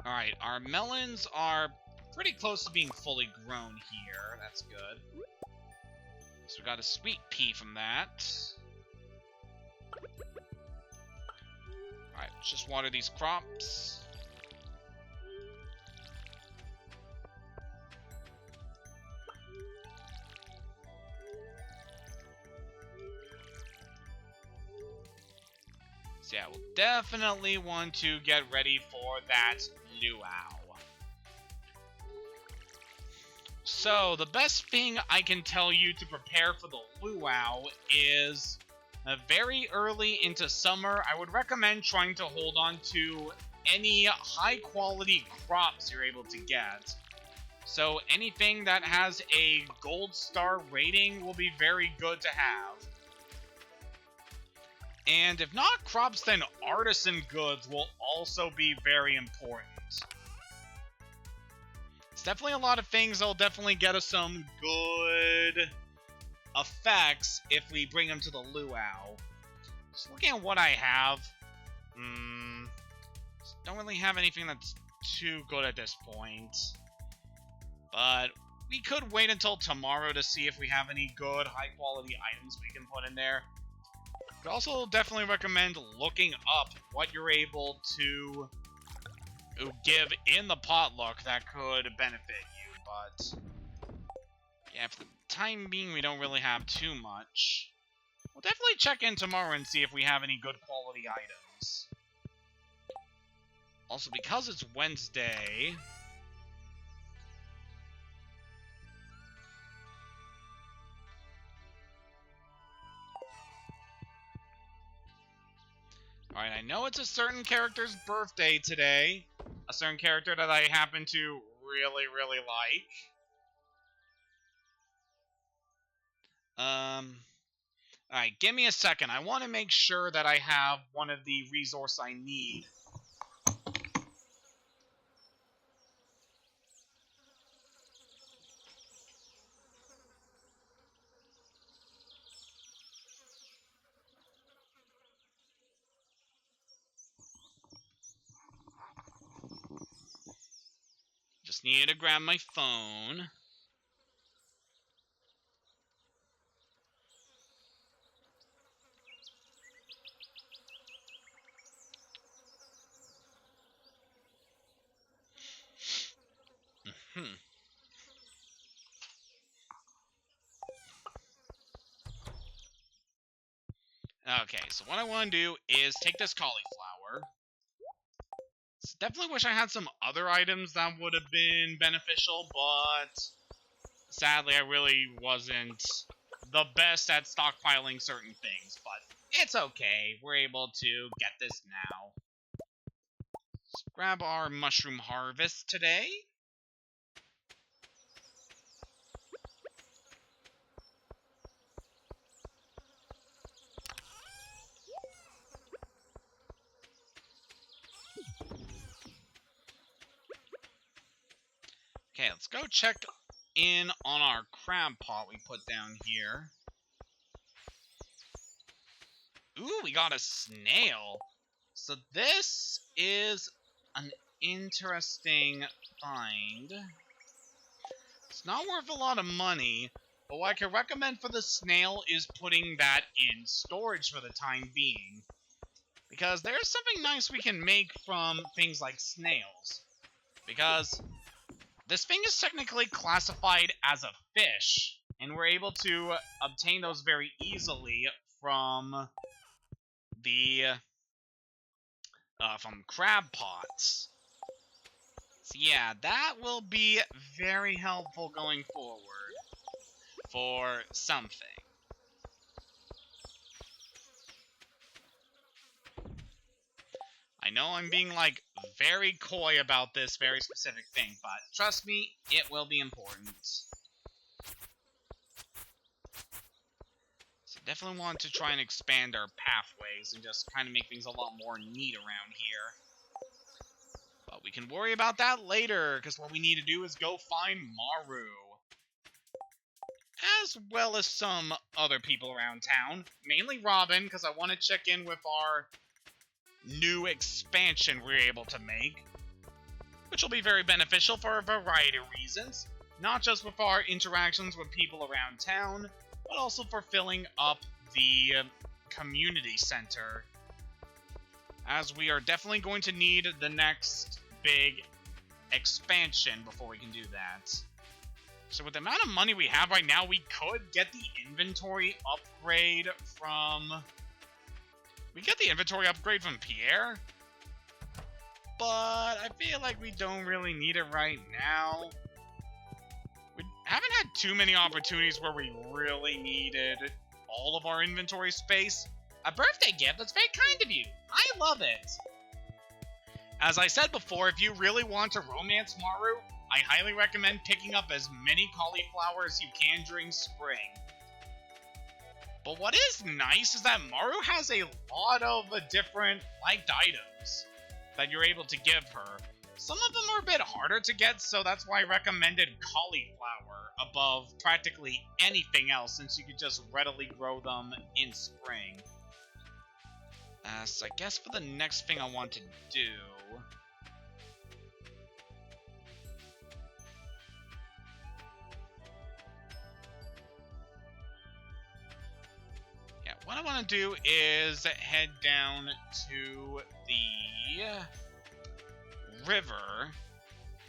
Alright, our melons are pretty close to being fully grown here. That's good. So we got a sweet pea from that. Alright, let's just water these crops. So yeah, we'll definitely want to get ready for that luau. So, the best thing I can tell you to prepare for the luau is very early into summer. I would recommend trying to hold on to any high-quality crops you're able to get. So, anything that has a gold star rating will be very good to have. And if not crops, then artisan goods will also be very important. It's definitely a lot of things that'll definitely get us some good effects if we bring them to the luau. Just looking at what I have, don't really have anything that's too good at this point. But we could wait until tomorrow to see if we have any good high-quality items we can put in there. I'd also definitely recommend looking up what you're able to give in the potluck that could benefit you, but yeah, for the time being we don't really have too much. We'll definitely check in tomorrow and see if we have any good quality items. Also, because it's Wednesday, alright, I know it's a certain character's birthday today. A certain character that I happen to really, really like. Alright, give me a second. I want to make sure that I have one of the resources I need. Just needed to grab my phone. Okay, so what I want to do is take this cauliflower. Definitely wish I had some other items that would have been beneficial, but sadly I really wasn't the best at stockpiling certain things, but it's okay. We're able to get this now. Let's grab our mushroom harvest today. Okay, let's go check in on our crab pot we put down here. Ooh, we got a snail. So this is an interesting find. It's not worth a lot of money, but what I can recommend for the snail is putting that in storage for the time being. Because there's something nice we can make from things like snails. Because this thing is technically classified as a fish, and we're able to obtain those very easily from the from crab pots. So yeah, that will be very helpful going forward for something. I know I'm being, like, very coy about this very specific thing, but trust me, it will be important. So definitely want to try and expand our pathways and just kind of make things a lot more neat around here. But we can worry about that later, because what we need to do is go find Maru. As well as some other people around town. Mainly Robin, because I want to check in with our new expansion we're able to make, which will be very beneficial for a variety of reasons, not just with our interactions with people around town, but also for filling up the community center, as we are definitely going to need the next big expansion before we can do that. So with the amount of money we have right now, we could get the inventory upgrade from... We get the inventory upgrade from Pierre, but I feel like we don't really need it right now. We haven't had too many opportunities where we really needed all of our inventory space. A birthday gift? That's very kind of you. I love it. As I said before, if you really want to romance Maru, I highly recommend picking up as many cauliflowers as you can during spring. But what is nice is that Maru has a lot of different liked items that you're able to give her. Some of them are a bit harder to get, so that's why I recommended cauliflower above practically anything else, since you could just readily grow them in spring. So I guess for the next thing I want to do... What I want to do is head down to the river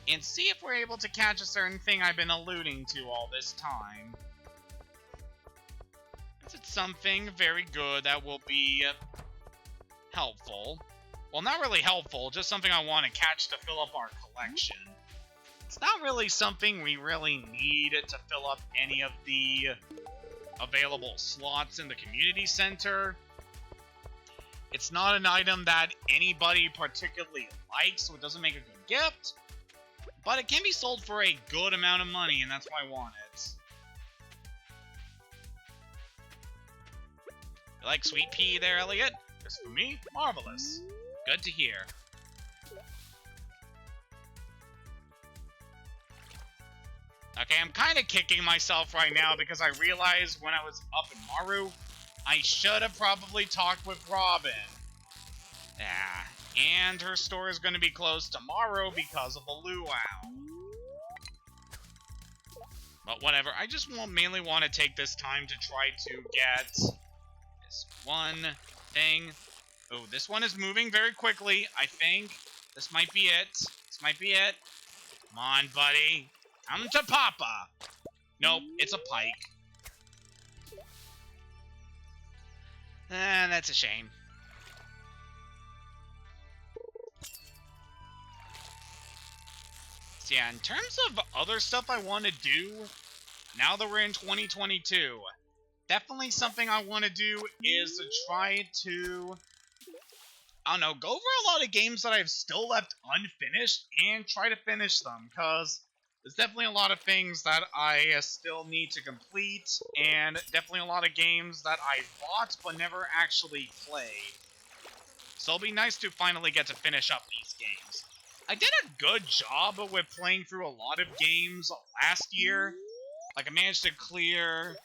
and see if we're able to catch a certain thing I've been alluding to all this time. It's something very good that will be helpful. Well, not really helpful, just something I want to catch to fill up our collection. It's not really something we really need to fill up any of the available slots in the community center. It's not an item that anybody particularly likes, so it doesn't make a good gift, but it can be sold for a good amount of money, and that's why I want it. You like sweet pea there, Elliot? Just for me? Marvelous. Good to hear. Okay, I'm kind of kicking myself right now because I realized when I was up in Maru, I should have probably talked with Robin. Yeah, and her store is going to be closed tomorrow because of the Luau. But whatever, I just mainly want to take this time to try to get this one thing. Oh, this one is moving very quickly, I think. This might be it. This might be it. Come on, buddy. Come to Papa! Nope, it's a pike. That's a shame. So yeah, in terms of other stuff I want to do, now that we're in 2022, definitely something I want to do is to try to, I don't know, go over a lot of games that I've still left unfinished and try to finish them, because there's definitely a lot of things that I still need to complete, and definitely a lot of games that I bought but never actually played. So it'll be nice to finally get to finish up these games. I did a good job with playing through a lot of games last year. Like, I managed to clear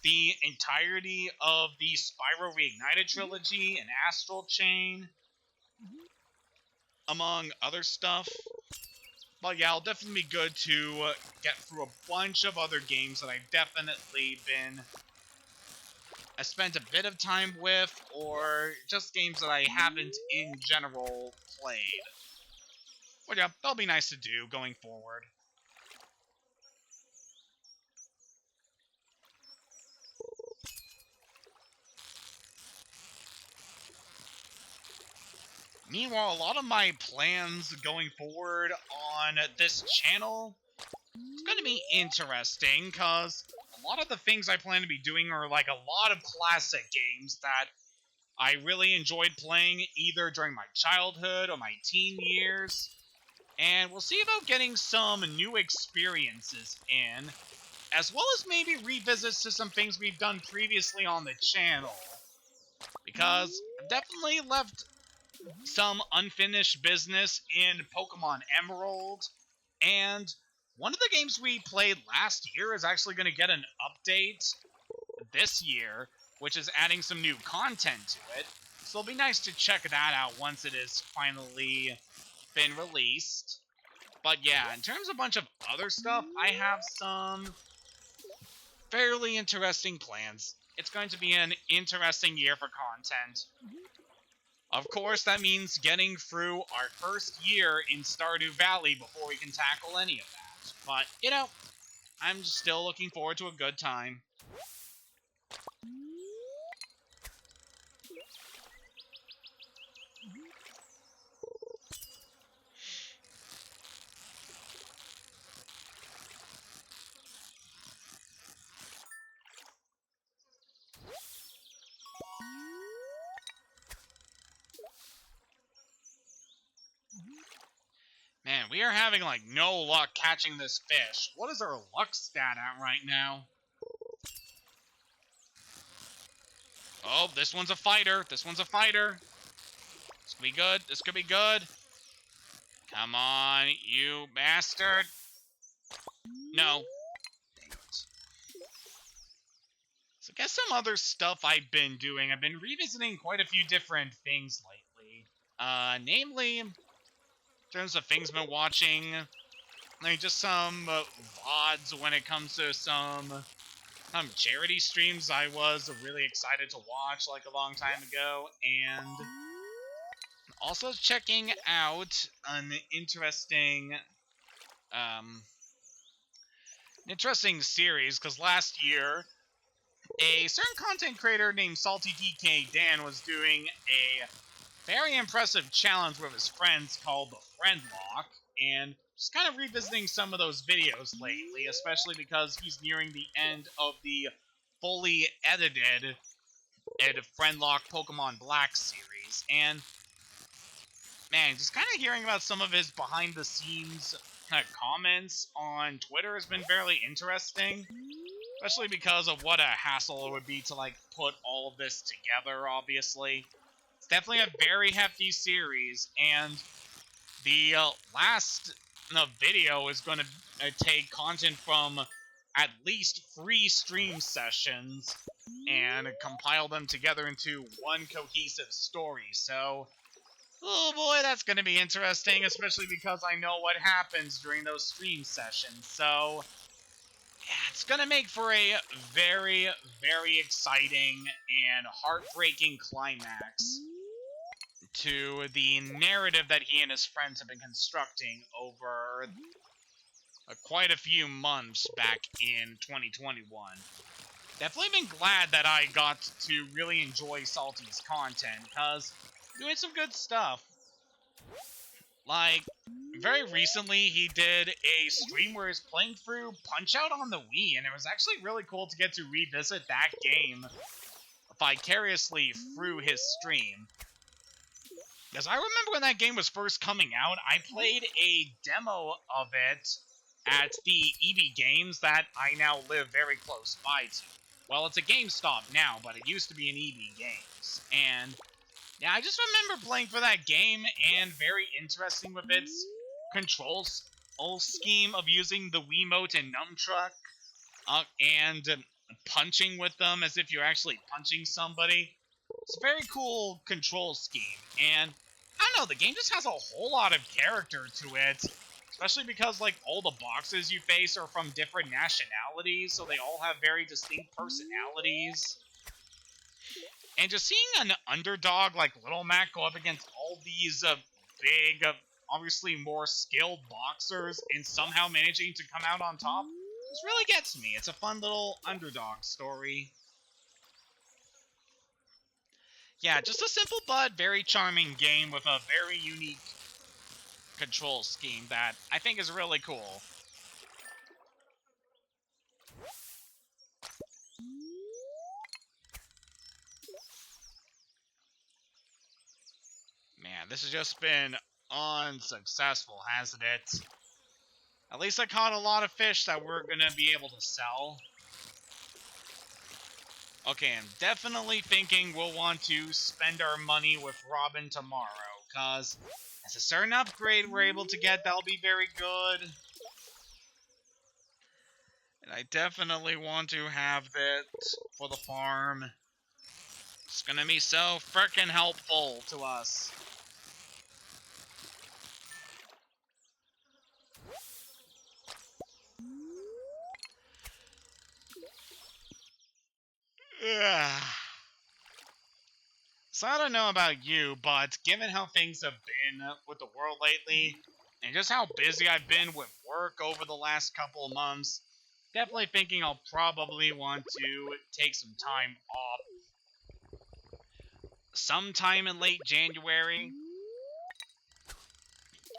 the entirety of the Spyro Reignited trilogy and Astral Chain, among other stuff. But yeah, it'll definitely be good to get through a bunch of other games that I've definitely spent a bit of time with, or just games that I haven't in general played. Well, yeah, that'll be nice to do going forward. Meanwhile, a lot of my plans going forward on this channel, it's going to be interesting, because a lot of the things I plan to be doing are like a lot of classic games that I really enjoyed playing either during my childhood or my teen years. And we'll see about getting some new experiences in, as well as maybe revisits to some things we've done previously on the channel. Because I've definitely left some unfinished business in Pokemon Emerald, and one of the games we played last year is actually going to get an update this year, which is adding some new content to it. So it'll be nice to check that out once it is finally been released. But yeah, in terms of a bunch of other stuff, I have some fairly interesting plans. It's going to be an interesting year for content. Of course, that means getting through our first year in Stardew Valley before we can tackle any of that. But, you know, I'm still looking forward to a good time. Man, we are having, like, no luck catching this fish. What is our luck stat at right now? Oh, this one's a fighter. This one's a fighter. This could be good. This could be good. Come on, you bastard. No. Dang it. So I guess some other stuff I've been doing. I've been revisiting quite a few different things lately. Namely, in terms of things I've been watching, like just some VODs when it comes to some charity streams I was really excited to watch like a long time ago, and also checking out an interesting series, because last year a certain content creator named Salty DK Dan was doing a very impressive challenge with his friends called the Friendlock, and just kind of revisiting some of those videos lately, especially because he's nearing the end of the fully edited Friendlock Pokemon Black series, and man, just kind of hearing about some of his behind-the-scenes comments on Twitter has been fairly interesting, especially because of what a hassle it would be to, like, put all of this together, obviously. It's definitely a very hefty series, and the last video is going to take content from at least 3 stream sessions and compile them together into one cohesive story, so oh boy, that's going to be interesting, especially because I know what happens during those stream sessions. So, yeah, it's going to make for a very, very exciting and heartbreaking climax to the narrative that he and his friends have been constructing over quite a few months back in 2021. Definitely been glad that I got to really enjoy Salty's content, because doing some good stuff. Like, very recently, he did a stream where he's playing through Punch-Out on the Wii, and it was actually really cool to get to revisit that game vicariously through his stream. Because I remember when that game was first coming out, I played a demo of it at the EB Games that I now live very close by to. Well, it's a GameStop now, but it used to be an EB Games, and yeah, I just remember playing for that game, and very interesting with its controls scheme of using the Wiimote and Nunchuck, and punching with them as if you're actually punching somebody. It's a very cool control scheme, and I don't know, the game just has a whole lot of character to it, especially because, like, all the bosses you face are from different nationalities, so they all have very distinct personalities. And just seeing an underdog like Little Mac go up against all these big, obviously more skilled boxers and somehow managing to come out on top just really gets me. It's a fun little underdog story. Yeah, just a simple but very charming game with a very unique control scheme that I think is really cool. Man, this has just been unsuccessful, hasn't it? At least I caught a lot of fish that we're gonna be able to sell. Okay, I'm definitely thinking we'll want to spend our money with Robin tomorrow, because as a certain upgrade we're able to get, that'll be very good. And I definitely want to have it for the farm. It's gonna be so frickin' helpful to us. Ugh. So I don't know about you, but given how things have been with the world lately, and just how busy I've been with work over the last couple of months, definitely thinking I'll probably want to take some time off sometime in late January.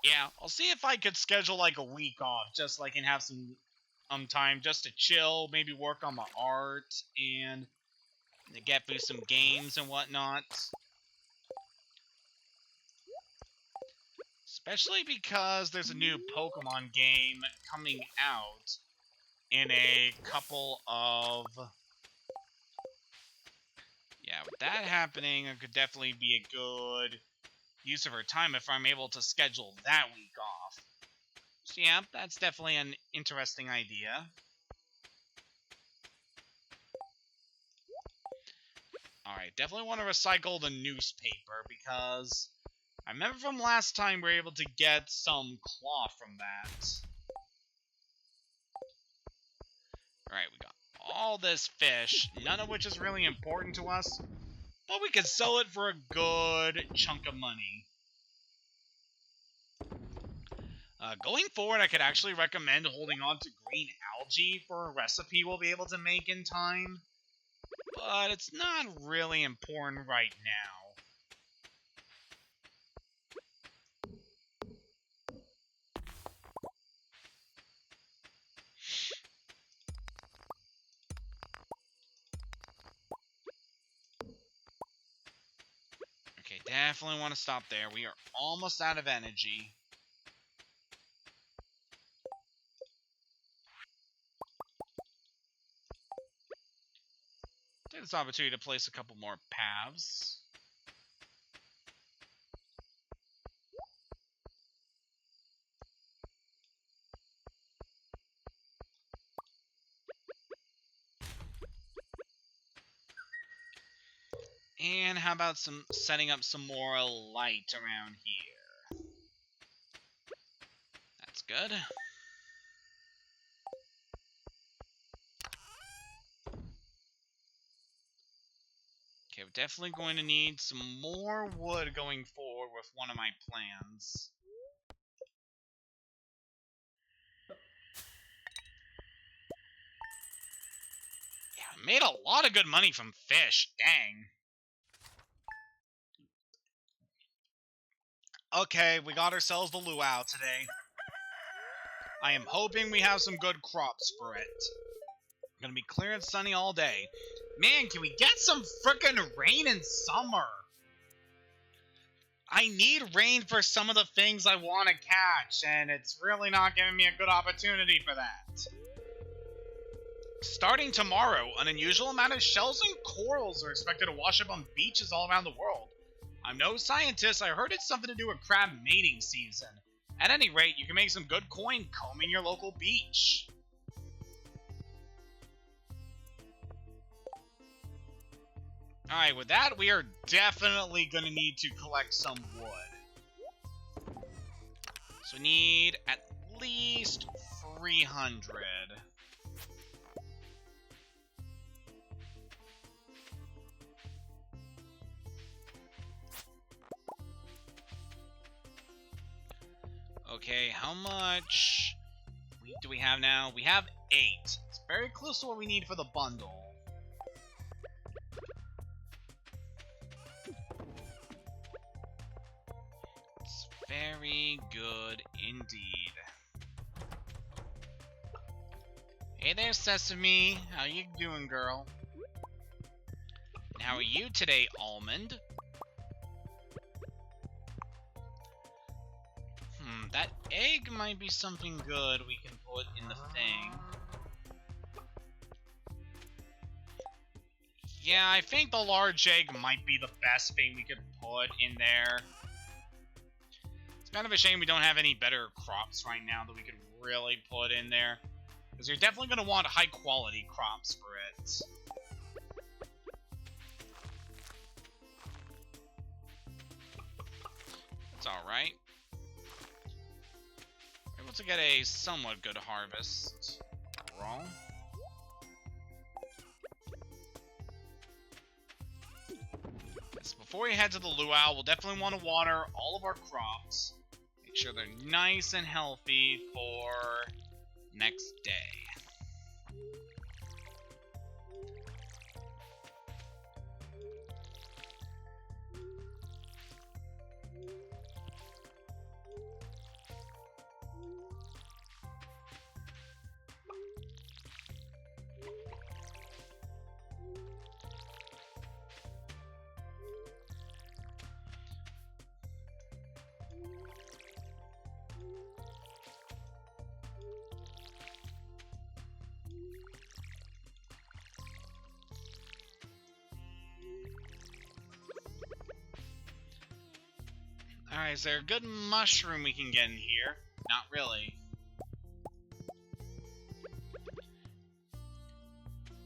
Yeah, I'll see if I could schedule like a week off, just so I can have some time just to chill, maybe work on my art, and to get through some games and whatnot. Especially because there's a new Pokemon game coming out in a couple of... Yeah, with that happening, it could definitely be a good use of her time if I'm able to schedule that week off. So yeah, that's definitely an interesting idea. Alright, definitely want to recycle the newspaper because I remember from last time we were able to get some cloth from that. Alright, we got all this fish, none of which is really important to us, but we could sell it for a good chunk of money. Going forward, I could actually recommend holding on to green algae for a recipe we'll be able to make in time, but it's not really important right now. Okay, definitely want to stop there. We are almost out of energy. Take this opportunity to place a couple more paths. And how about setting up some more light around here? That's good. Okay, we're definitely going to need some more wood going forward with one of my plans. Yeah, I made a lot of good money from fish. Dang. Okay, we got ourselves the luau today. I am hoping we have some good crops for it. Gonna be clear and sunny all day. Man, can we get some frickin' rain in summer? I need rain for some of the things I want to catch, and it's really not giving me a good opportunity for that. Starting tomorrow, an unusual amount of shells and corals are expected to wash up on beaches all around the world. I'm no scientist, I heard it's something to do with crab mating season. At any rate, you can make some good coin combing your local beach. Alright, with that, we are definitely going to need to collect some wood. So we need at least 300. Okay, how much wheat do we have now? We have 8. It's very close to what we need for the bundle. Very good indeed. Hey there, Sesame. How you doing, girl? And how are you today, Almond? That egg might be something good we can put in the thing. Yeah, I think the large egg might be the best thing we could put in there. It's kind of a shame we don't have any better crops right now that we could really put in there. Because you're definitely going to want high quality crops for it. It's alright. We're able to get a somewhat good harvest. Wrong. So before we head to the Luau, we'll definitely want to water all of our crops. Make sure they're nice and healthy for next day. Alright, is there a good mushroom we can get in here? Not really.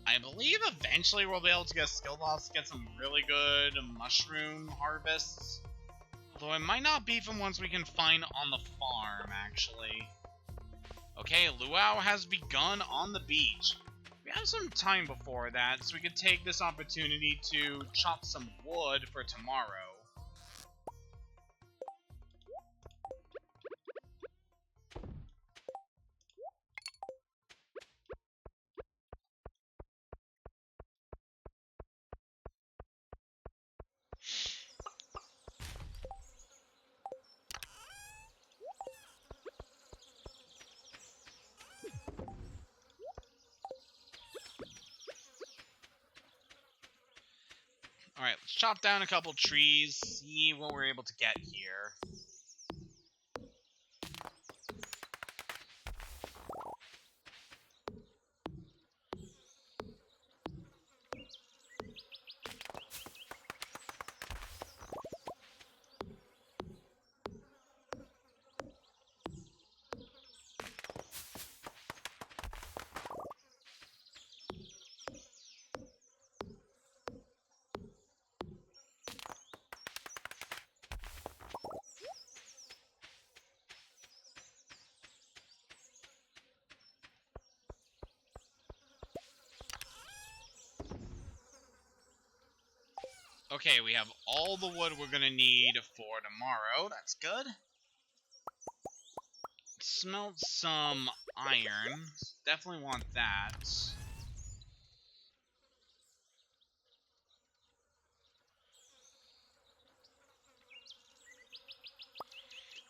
I believe eventually we'll be able to get skill loss to get some really good mushroom harvests. Although it might not be from ones we can find on the farm, actually. Okay, Luau has begun on the beach. We have some time before that, so we could take this opportunity to chop some wood for tomorrow. Alright, let's chop down a couple trees, see what we're able to get here. Okay, we have all the wood we're gonna need for tomorrow. That's good. Smelt some iron. Definitely want that.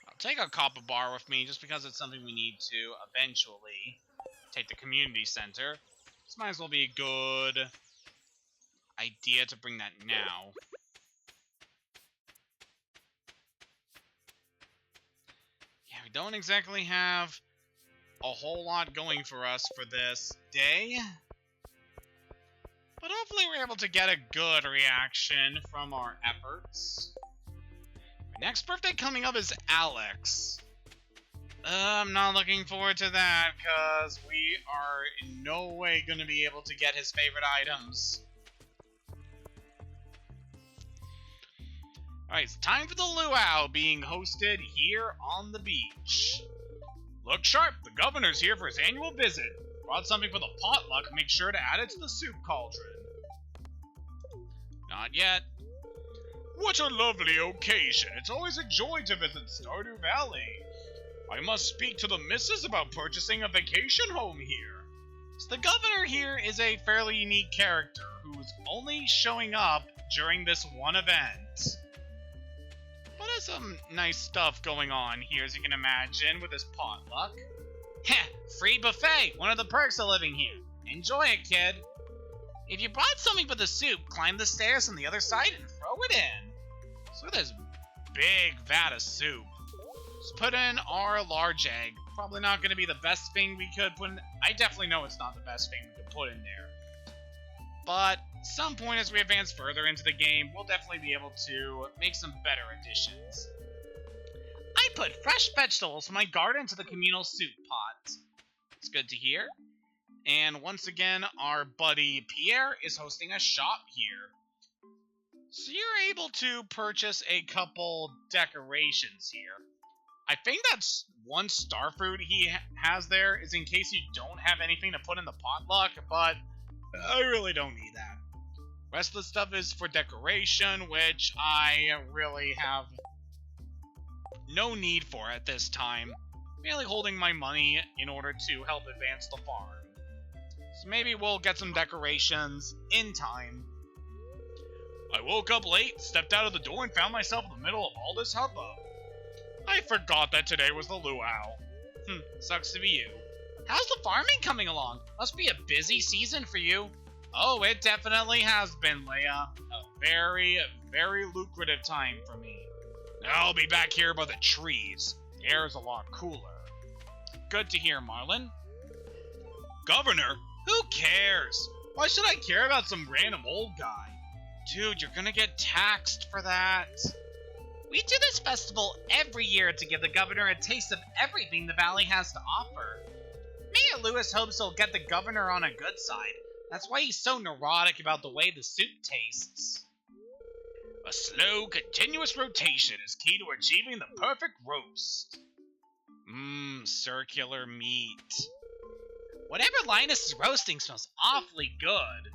I'll take a copper bar with me just because it's something we need to eventually take the community center. This might as well be a good idea to bring that now. Yeah, we don't exactly have a whole lot going for us for this day. But hopefully we're able to get a good reaction from our efforts. Our next birthday coming up is Alex. I'm not looking forward to that, because we are in no way going to be able to get his favorite items. Alright, it's time for the Luau being hosted here on the beach. Look sharp, the governor's here for his annual visit. Brought something for the potluck, make sure to add it to the soup cauldron. Not yet. What a lovely occasion. It's always a joy to visit Stardew Valley. I must speak to the missus about purchasing a vacation home here. So the governor here is a fairly unique character who's only showing up during this one event. But there's some nice stuff going on here, as you can imagine, with this potluck. Heh, free buffet, one of the perks of living here. Enjoy it, kid. If you brought something for the soup, climb the stairs on the other side and throw it in. So this big vat of soup. Let's put in our large egg. Probably not going to be the best thing we could put in. I definitely know it's not the best thing we could put in there. But at some point as we advance further into the game, we'll definitely be able to make some better additions. I put fresh vegetables from my garden into the communal soup pot. It's good to hear. And once again, our buddy Pierre is hosting a shop here. So you're able to purchase a couple decorations here. I think that's one star fruit he has there is in case you don't have anything to put in the potluck, but I really don't need that. Rest of the stuff is for decoration, which I really have no need for at this time. Merely holding my money in order to help advance the farm. So maybe we'll get some decorations in time. I woke up late, stepped out of the door, and found myself in the middle of all this hubbub. I forgot that today was the Luau. Sucks to be you. How's the farming coming along? Must be a busy season for you. Oh, it definitely has been, Leia. A very, very lucrative time for me. I'll be back here by the trees. The air's a lot cooler. Good to hear, Marlin. Governor? Who cares? Why should I care about some random old guy? Dude, you're gonna get taxed for that. We do this festival every year to give the governor a taste of everything the valley has to offer. Mayor Lewis hopes he'll get the governor on a good side. That's why he's so neurotic about the way the soup tastes. A slow, continuous rotation is key to achieving the perfect roast. Circular meat. Whatever Linus is roasting smells awfully good.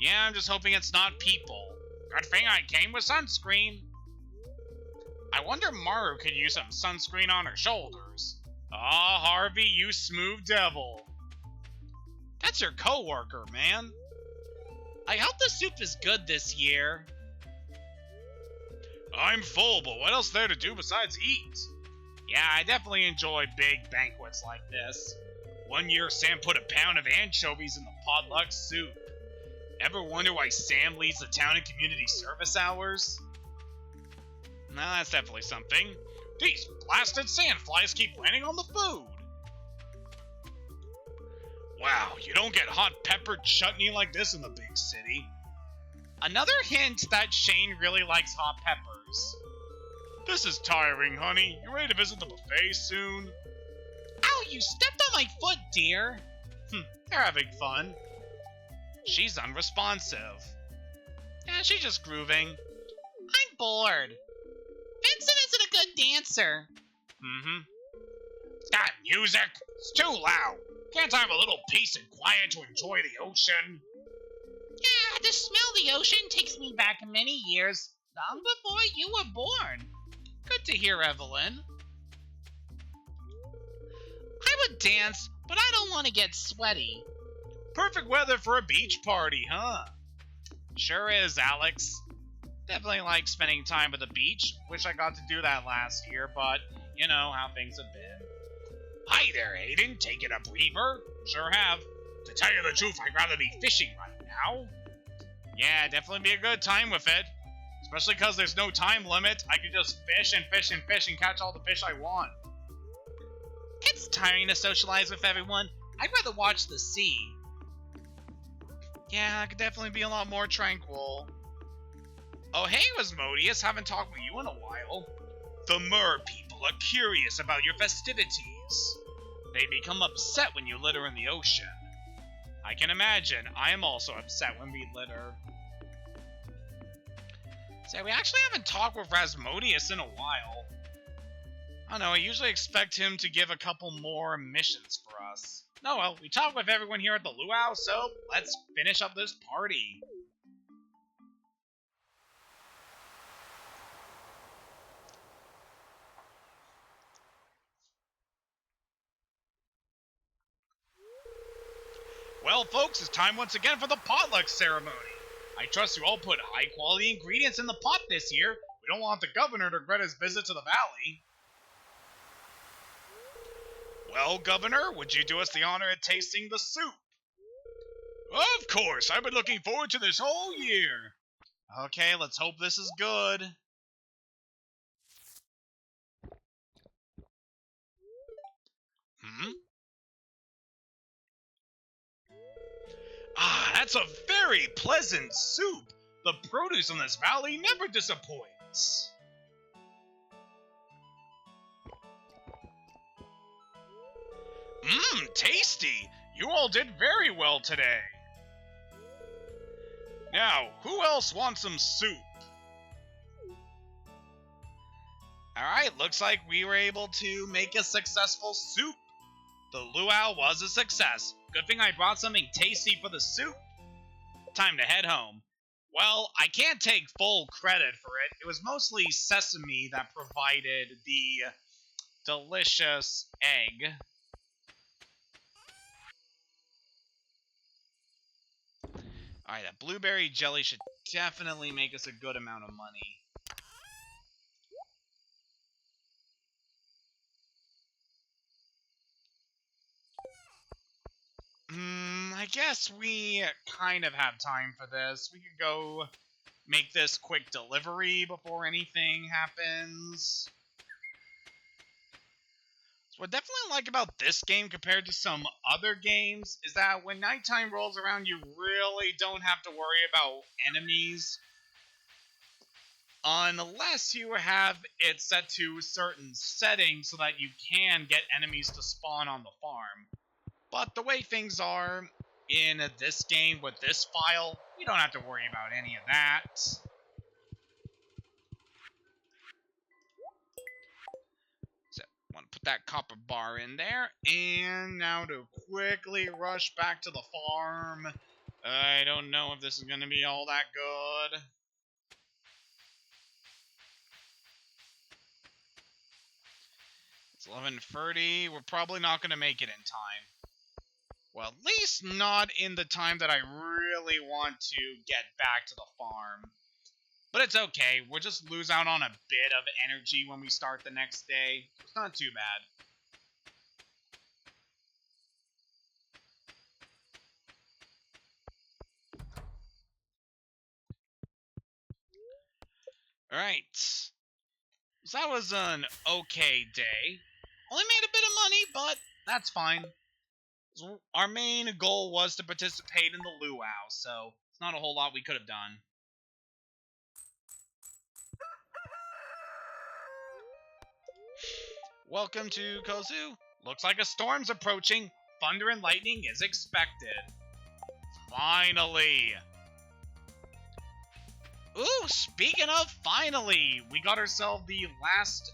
Yeah, I'm just hoping it's not people. Good thing I came with sunscreen. I wonder if Maru could use some sunscreen on her shoulders. Ah, Harvey, you smooth devil. That's your co-worker, man. I hope the soup is good this year. I'm full, but what else there to do besides eat? Yeah, I definitely enjoy big banquets like this. One year, Sam put a pound of anchovies in the potluck soup. Ever wonder why Sam leads the town and community service hours? No, that's definitely something. These blasted sandflies keep landing on the food. Wow, you don't get hot peppered chutney like this in the big city. Another hint that Shane really likes hot peppers. This is tiring, honey. You ready to visit the buffet soon? Ow, you stepped on my foot, dear. They're having fun. She's unresponsive. Yeah, she's just grooving. I'm bored. Vincent isn't a good dancer. That music! It's too loud. Can't I have a little peace and quiet to enjoy the ocean? Yeah, the smell of the ocean takes me back many years, long before you were born. Good to hear, Evelyn. I would dance, but I don't want to get sweaty. Perfect weather for a beach party, huh? Sure is, Alex. Definitely like spending time at the beach. Wish I got to do that last year, but you know how things have been. Hi there, Aiden. Taking a breather? Sure have. To tell you the truth, I'd rather be fishing right now. Yeah, definitely be a good time with it. Especially because there's no time limit. I could just fish and fish and fish and catch all the fish I want. It's tiring to socialize with everyone. I'd rather watch the sea. Yeah, it could definitely be a lot more tranquil. Oh, hey, Asmodeus. Haven't talked with you in a while. The Mer people are curious about your festivities. They become upset when you litter in the ocean. I can imagine. I am also upset when we litter. So we actually haven't talked with Rasmodius in a while. I don't know, I usually expect him to give a couple more missions for us. No, well, we talked with everyone here at the Luau, so let's finish up this party. Well, folks, it's time once again for the potluck ceremony. I trust you all put high-quality ingredients in the pot this year, We don't want the governor to regret his visit to the valley. Well, Governor, would you do us the honor of tasting the soup? Of course, I've been looking forward to this whole year. Okay, let's hope this is good. Ah, that's a very pleasant soup. The produce in this valley never disappoints. Tasty. You all did very well today. Now, who else wants some soup? Alright, looks like we were able to make a successful soup. The luau was a success. Good thing I brought something tasty for the soup. Time to head home. Well, I can't take full credit for it. It was mostly Sesame that provided the delicious egg. Alright, that blueberry jelly should definitely make us a good amount of money. I guess we kind of have time for this. We could go make this quick delivery before anything happens. So what I definitely like about this game compared to some other games is that when nighttime rolls around, you really don't have to worry about enemies. Unless you have it set to certain settings so that you can get enemies to spawn on the farm. But the way things are in this game with this file, you don't have to worry about any of that. So, want to put that copper bar in there. And now to quickly rush back to the farm. I don't know if this is going to be all that good. It's 11:30. We're probably not going to make it in time. Well, at least not in the time that I really want to get back to the farm. But it's okay. We'll just lose out on a bit of energy when we start the next day. It's not too bad. Alright. So that was an okay day. Only made a bit of money, but that's fine. So our main goal was to participate in the luau, so it's not a whole lot we could have done. Welcome to Kozu. Looks like a storm's approaching. Thunder and lightning is expected. Finally! Ooh, speaking of finally, we got ourselves the last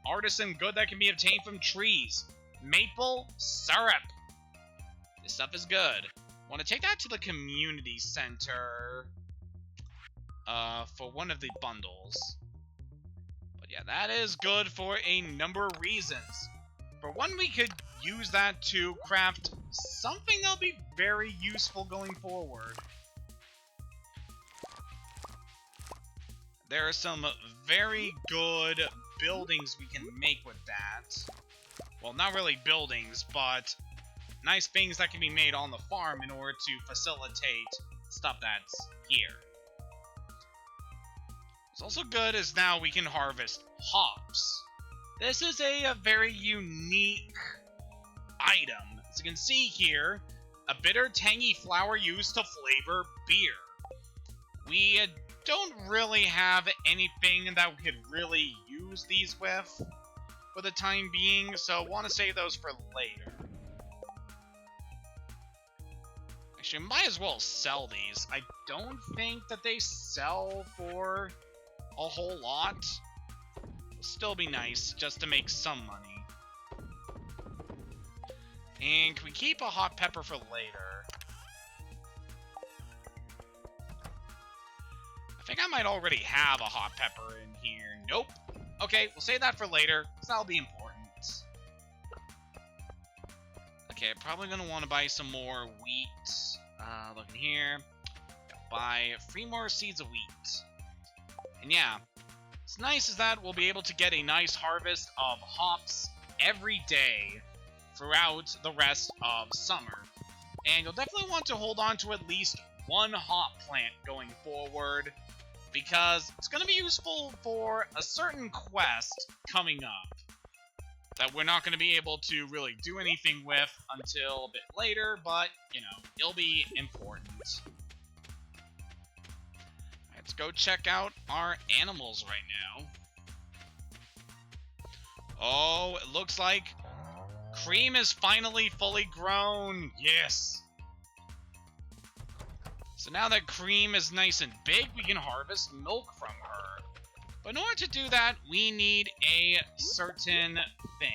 artisan good that can be obtained from trees. Maple syrup. This stuff is good. Want to take that to the community center for one of the bundles. But yeah, that is good for a number of reasons. For one, we could use that to craft something that'll be very useful going forward. There are some very good buildings we can make with that. Well, not really buildings, but nice things that can be made on the farm in order to facilitate stuff that's here. What's also good is now we can harvest hops. This is a very unique item. As you can see here, a bitter, tangy flower used to flavor beer. We don't really have anything that we could really use these with for the time being, so I want to save those for later. Actually, might as well sell these. I don't think that they sell for a whole lot. It'll still be nice just to make some money. And can we keep a hot pepper for later? I think I might already have a hot pepper in here. Nope. Okay, we'll save that for later, because that'll be important. Okay, I'm probably going to want to buy some more wheat. Look in here. Buy 3 more seeds of wheat. And yeah, What's nice is that we'll be able to get a nice harvest of hops every day throughout the rest of summer. And you'll definitely want to hold on to at least one hop plant going forward, because it's going to be useful for a certain quest coming up that we're not going to be able to really do anything with until a bit later, but, you know, it'll be important. Let's go check out our animals right now. Oh, it looks like Cream is finally fully grown. Yes. So now that Cream is nice and big, we can harvest milk from her. But in order to do that, we need a certain thing.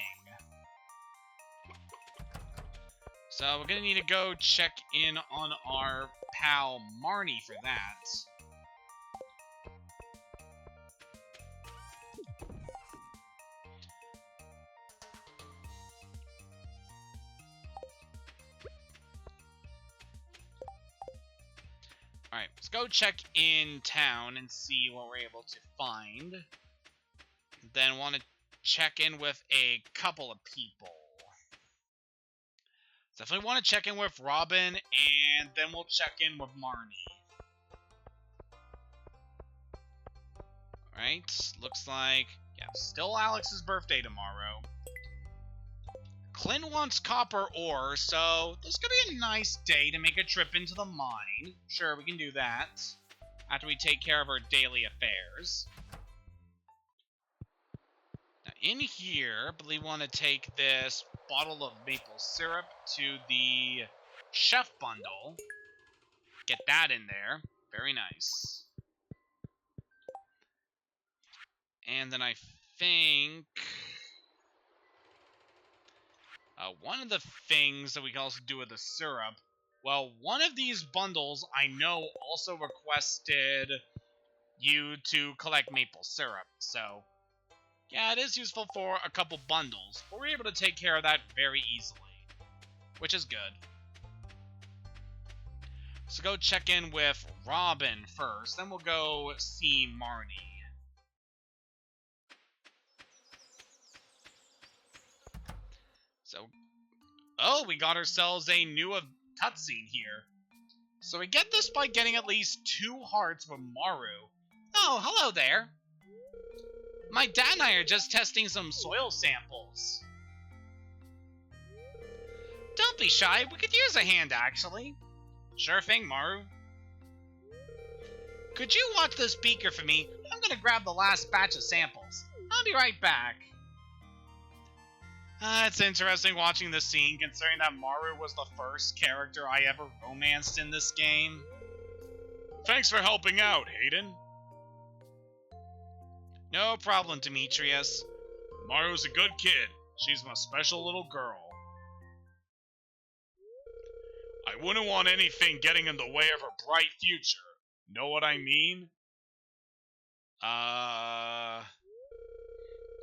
So we're going to need to go check in on our pal Marnie for that. Alright, let's go check in town and see what we're able to find. Then want to check in with a couple of people. Definitely want to check in with Robin, and then we'll check in with Marnie. Alright, looks like, yeah, still Alex's birthday tomorrow. Clint wants copper ore, so this could be a nice day to make a trip into the mine. Sure, we can do that after we take care of our daily affairs. Now, in here, I believe we want to take this bottle of maple syrup to the chef bundle. Get that in there. Very nice. And then I think one of the things that we can also do with the syrup, well, one of these bundles I know also requested you to collect maple syrup, so yeah, it is useful for a couple bundles, but we're able to take care of that very easily, which is good. So go check in with Robin first, then we'll go see Marnie. So, oh, we got ourselves a new cutscene here. So we get this by getting at least 2 hearts from Maru. Oh, hello there. My dad and I are just testing some soil samples. Don't be shy, we could use a hand, actually. Sure thing, Maru. Could you watch this beaker for me? I'm gonna grab the last batch of samples. I'll be right back. It's interesting watching this scene, considering that Maru was the first character I ever romanced in this game. Thanks for helping out, Hayden. No problem, Demetrius. Maru's a good kid. She's my special little girl. I wouldn't want anything getting in the way of her bright future. Know what I mean?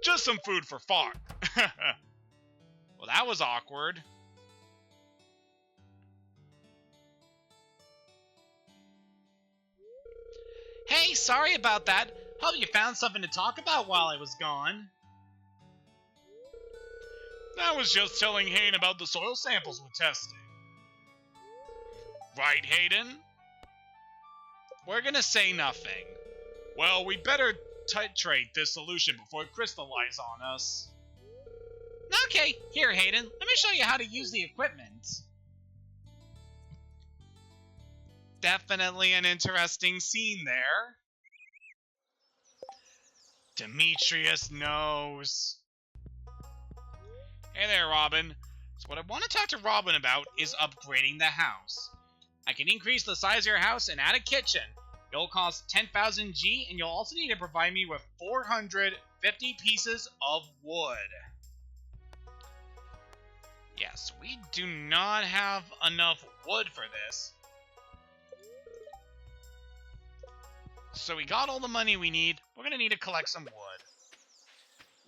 Just some food for thought. Well, that was awkward. Hey, sorry about that. Hope you found something to talk about while I was gone. I was just telling Hayden about the soil samples we're testing. Right, Hayden? We're gonna say nothing. Well, we better titrate this solution before it crystallizes on us. Okay, here, Hayden. Let me show you how to use the equipment. Definitely an interesting scene there. Demetrius knows. Hey there, Robin. So what I want to talk to Robin about is upgrading the house. I can increase the size of your house and add a kitchen. It'll cost 10,000 G, and you'll also need to provide me with 450 pieces of wood. Yes, we do not have enough wood for this. So we got all the money we need. We're going to need to collect some wood.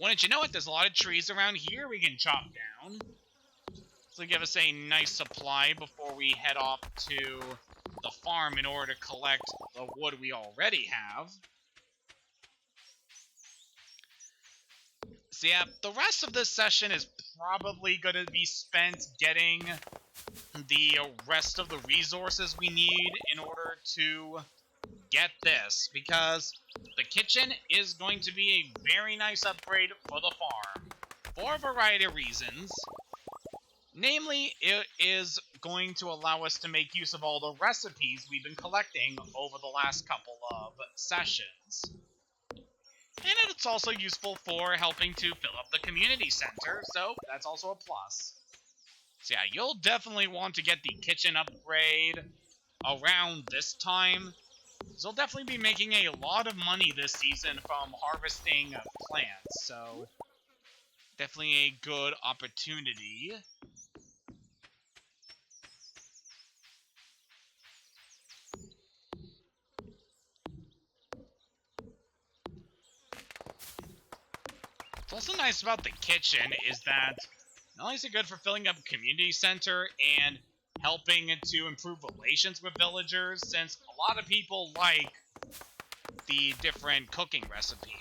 Wouldn't you know it, there's a lot of trees around here we can chop down. So give us a nice supply before we head off to the farm in order to collect the wood we already have. So yeah, the rest of this session is probably going to be spent getting the rest of the resources we need in order to get this, because the kitchen is going to be a very nice upgrade for the farm, for a variety of reasons. Namely, it is going to allow us to make use of all the recipes we've been collecting over the last couple of sessions. And it's also useful for helping to fill up the community center, so that's also a plus. So yeah, you'll definitely want to get the kitchen upgrade around this time. So you'll definitely be making a lot of money this season from harvesting plants, so definitely a good opportunity. What's also nice about the kitchen is that not only is it good for filling up community center and helping to improve relations with villagers, since a lot of people like the different cooking recipes.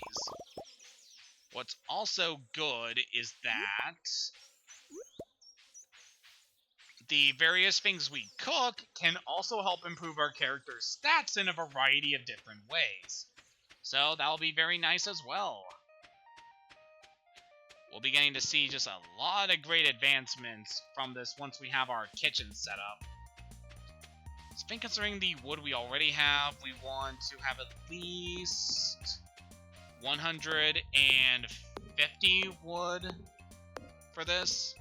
What's also good is that the various things we cook can also help improve our character's stats in a variety of different ways. So that'll be very nice as well. We'll be getting to see just a lot of great advancements from this once we have our kitchen set up. So I think considering the wood we already have, we want to have at least 150 wood for this.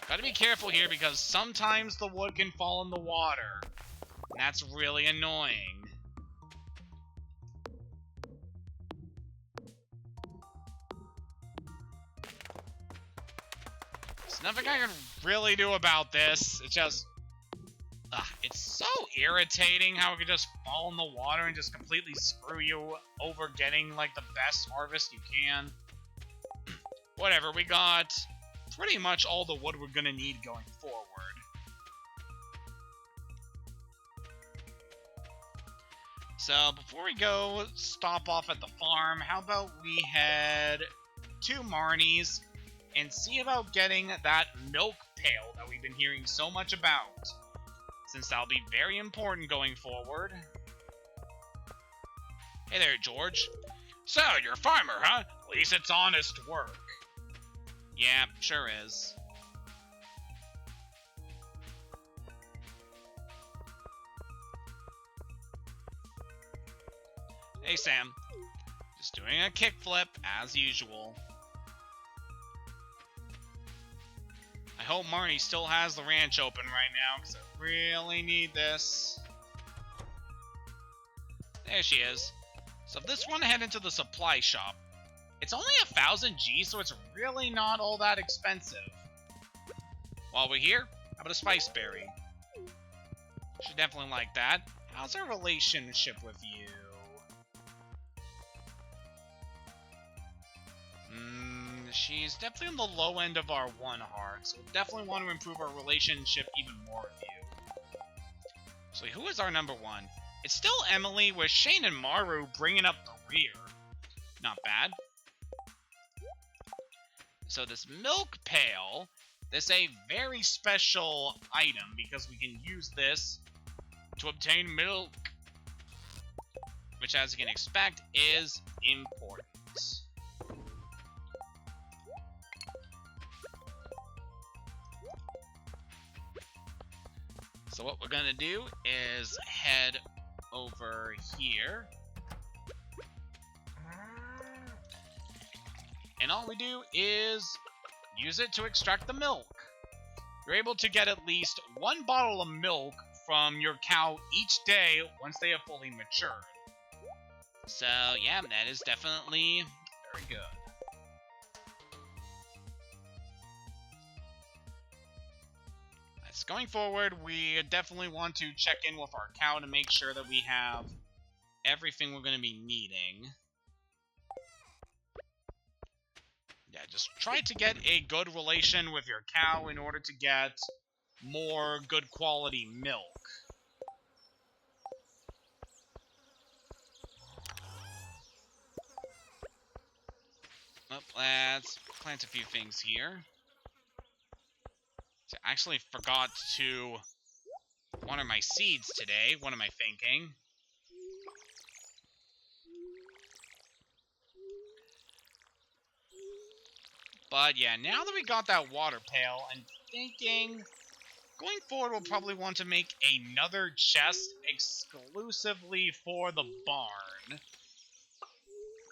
Gotta be careful here because sometimes the wood can fall in the water. And that's really annoying. There's nothing I can really do about this. It's just... it's so irritating how it could just fall in the water and just completely screw you over getting, like, the best harvest you can. Whatever, we got pretty much all the wood we're gonna need going forward. So, before we go stop off at the farm, how about we head to Marnie's and see about getting that milk pail that we've been hearing so much about, since that'll be very important going forward. Hey there, George. So, you're a farmer, huh? At least it's honest work. Yeah, sure is. Hey, Sam. Just doing a kickflip, as usual. I hope Marnie still has the ranch open right now, because I really need this. There she is. So if this one head into the supply shop, it's only 1,000 G, so it's really not all that expensive. While we're here, how about a spice berry? Should definitely like that. How's our relationship with you? She's definitely on the low end of our 1 heart, so definitely want to improve our relationship even more with you. So who is our number 1? It's still Emily, with Shane and Maru bringing up the rear. Not bad. So this milk pail, this is a very special item because we can use this to obtain milk, which, as you can expect, is important. So what we're gonna do is head over here. And all we do is use it to extract the milk. You're able to get at least 1 bottle of milk from your cow each day once they have fully matured. So yeah, that is definitely very good. Going forward, we definitely want to check in with our cow to make sure that we have everything we're going to be needing. Yeah, just try to get a good relation with your cow in order to get more good quality milk. let's plant a few things here. So I actually forgot to water my seeds today. What am I thinking? But yeah, now that we got that water pail, I'm thinking going forward we'll probably want to make another chest exclusively for the barn.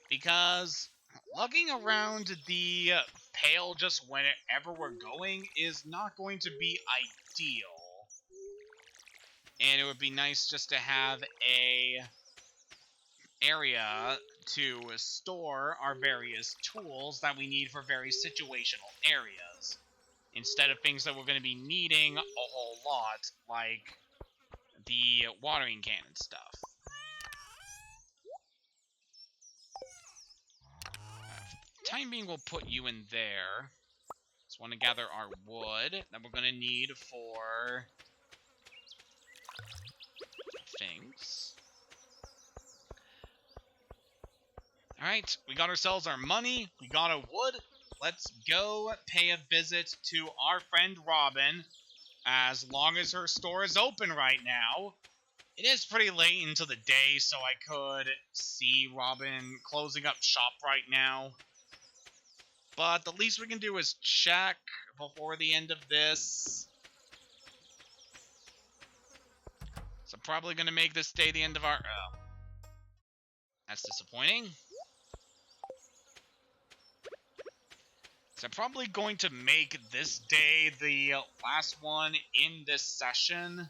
Because lugging around the pail just whenever we're going is not going to be ideal. And it would be nice just to have a area to store our various tools that we need for very situational areas, instead of things that we're going to be needing a whole lot, like the watering can and stuff. Time being, we'll put you in there. Just want to gather our wood that we're going to need for things. Alright, we got ourselves our money, we got our wood. Let's go pay a visit to our friend Robin, as long as her store is open right now. It is pretty late into the day, so I could see Robin closing up shop right now. But the least we can do is check before the end of this. So probably going to make this day the end of our... Oh. That's disappointing. So I'm probably going to make this day the last one in this session.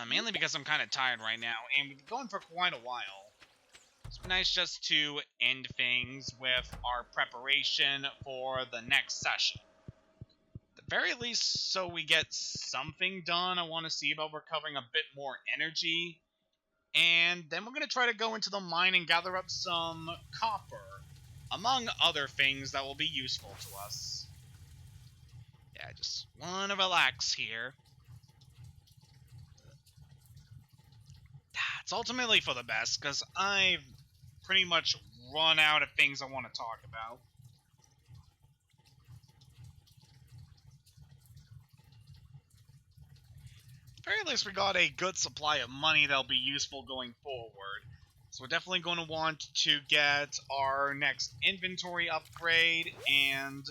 Mainly because I'm kind of tired right now, and we've been going for quite a while. It's nice just to end things with our preparation for the next session. At the very least, so we get something done, I want to see about recovering a bit more energy. And then we're going to try to go into the mine and gather up some copper, among other things that will be useful to us. Yeah, just want to relax here. It's ultimately for the best, because I've pretty much run out of things I want to talk about. At the very least, we got a good supply of money that'll be useful going forward. So we're definitely going to want to get our next inventory upgrade, and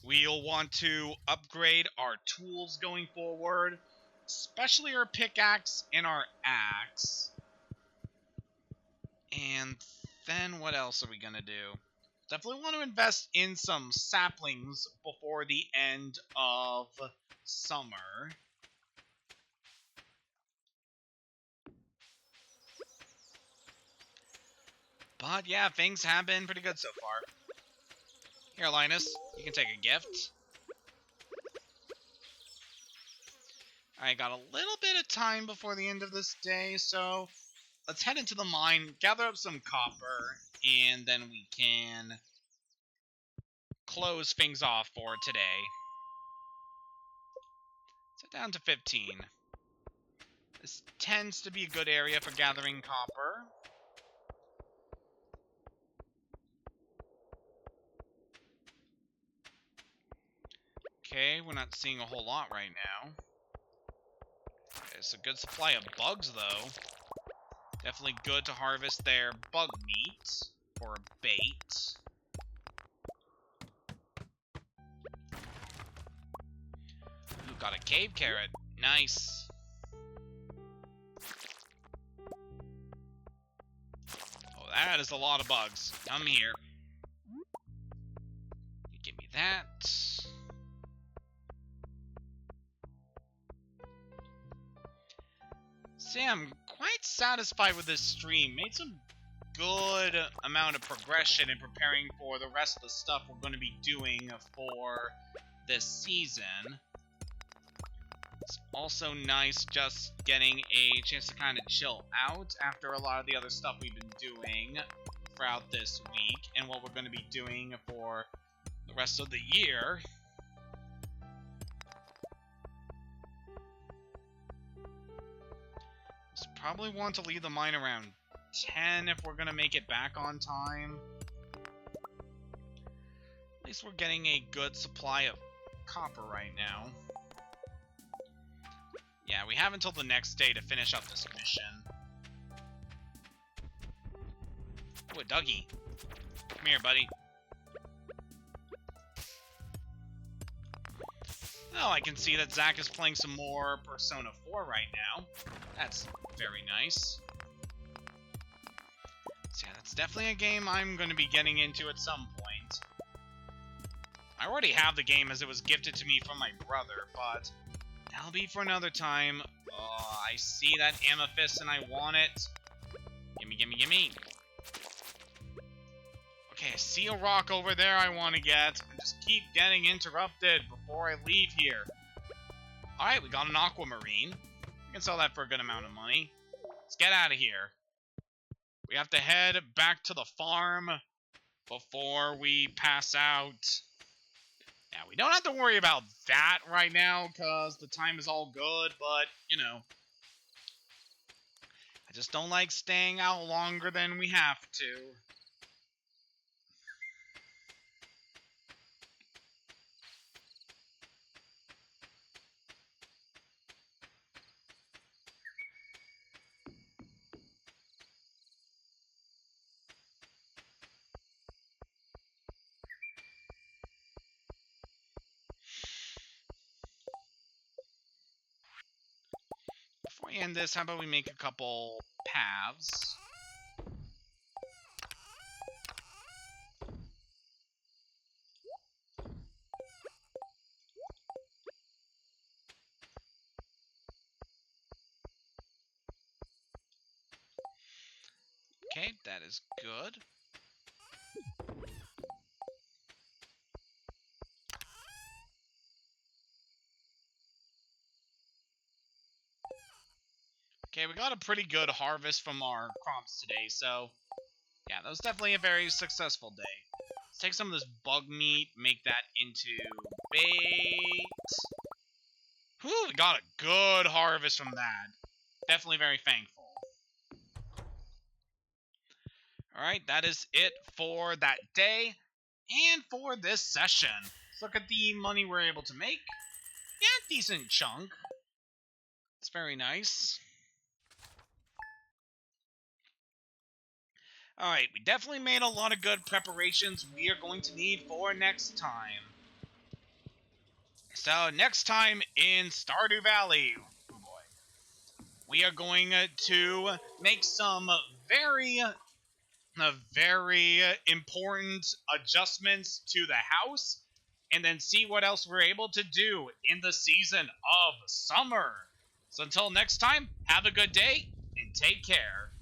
we'll want to upgrade our tools going forward, especially our pickaxe and our axe. And then what else are we going to do? Definitely want to invest in some saplings before the end of summer. But yeah, things have been pretty good so far. Here, Linus, you can take a gift. I got a little bit of time before the end of this day, so let's head into the mine, gather up some copper, and then we can close things off for today. So down to 15. This tends to be a good area for gathering copper. Okay, we're not seeing a whole lot right now. It's a good supply of bugs, though. Definitely good to harvest their bug meat for bait. Ooh, got a cave carrot. Nice. Oh, that is a lot of bugs. Come here. You give me that. See, I'm quite satisfied with this stream. Made some good amount of progression in preparing for the rest of the stuff we're going to be doing for this season. It's also nice just getting a chance to kind of chill out after a lot of the other stuff we've been doing throughout this week and what we're going to be doing for the rest of the year. Probably want to leave the mine around 10 if we're gonna make it back on time. At least we're getting a good supply of copper right now. Yeah, we have until the next day to finish up this mission. Ooh, a Dougie. Come here, buddy. Oh, I can see that Zach is playing some more Persona 4 right now. That's very nice. So yeah, that's definitely a game I'm going to be getting into at some point. I already have the game as it was gifted to me from my brother, but that'll be for another time. Oh, I see that amethyst and I want it. Gimme, gimme, gimme. Okay, I see a rock over there I want to get. I just keep getting interrupted before I leave here. Alright, we got an aquamarine. We can sell that for a good amount of money. Let's get out of here. We have to head back to the farm before we pass out. Yeah, we don't have to worry about that right now, because the time is all good, but, you know. I just don't like staying out longer than we have to. Before we end this, how about we make a couple paths? Okay, that is good. Okay, we got a pretty good harvest from our crops today, so yeah, that was definitely a very successful day. Let's take some of this bug meat, make that into bait. Whew, we got a good harvest from that. Definitely very thankful. Alright, that is it for that day and for this session. Let's look at the money we're able to make. Yeah, decent chunk. It's very nice. Alright, we definitely made a lot of good preparations we are going to need for next time. So, next time in Stardew Valley, oh boy, we are going to make some very important adjustments to the house, and then see what else we're able to do in the season of summer. So until next time, have a good day, and take care.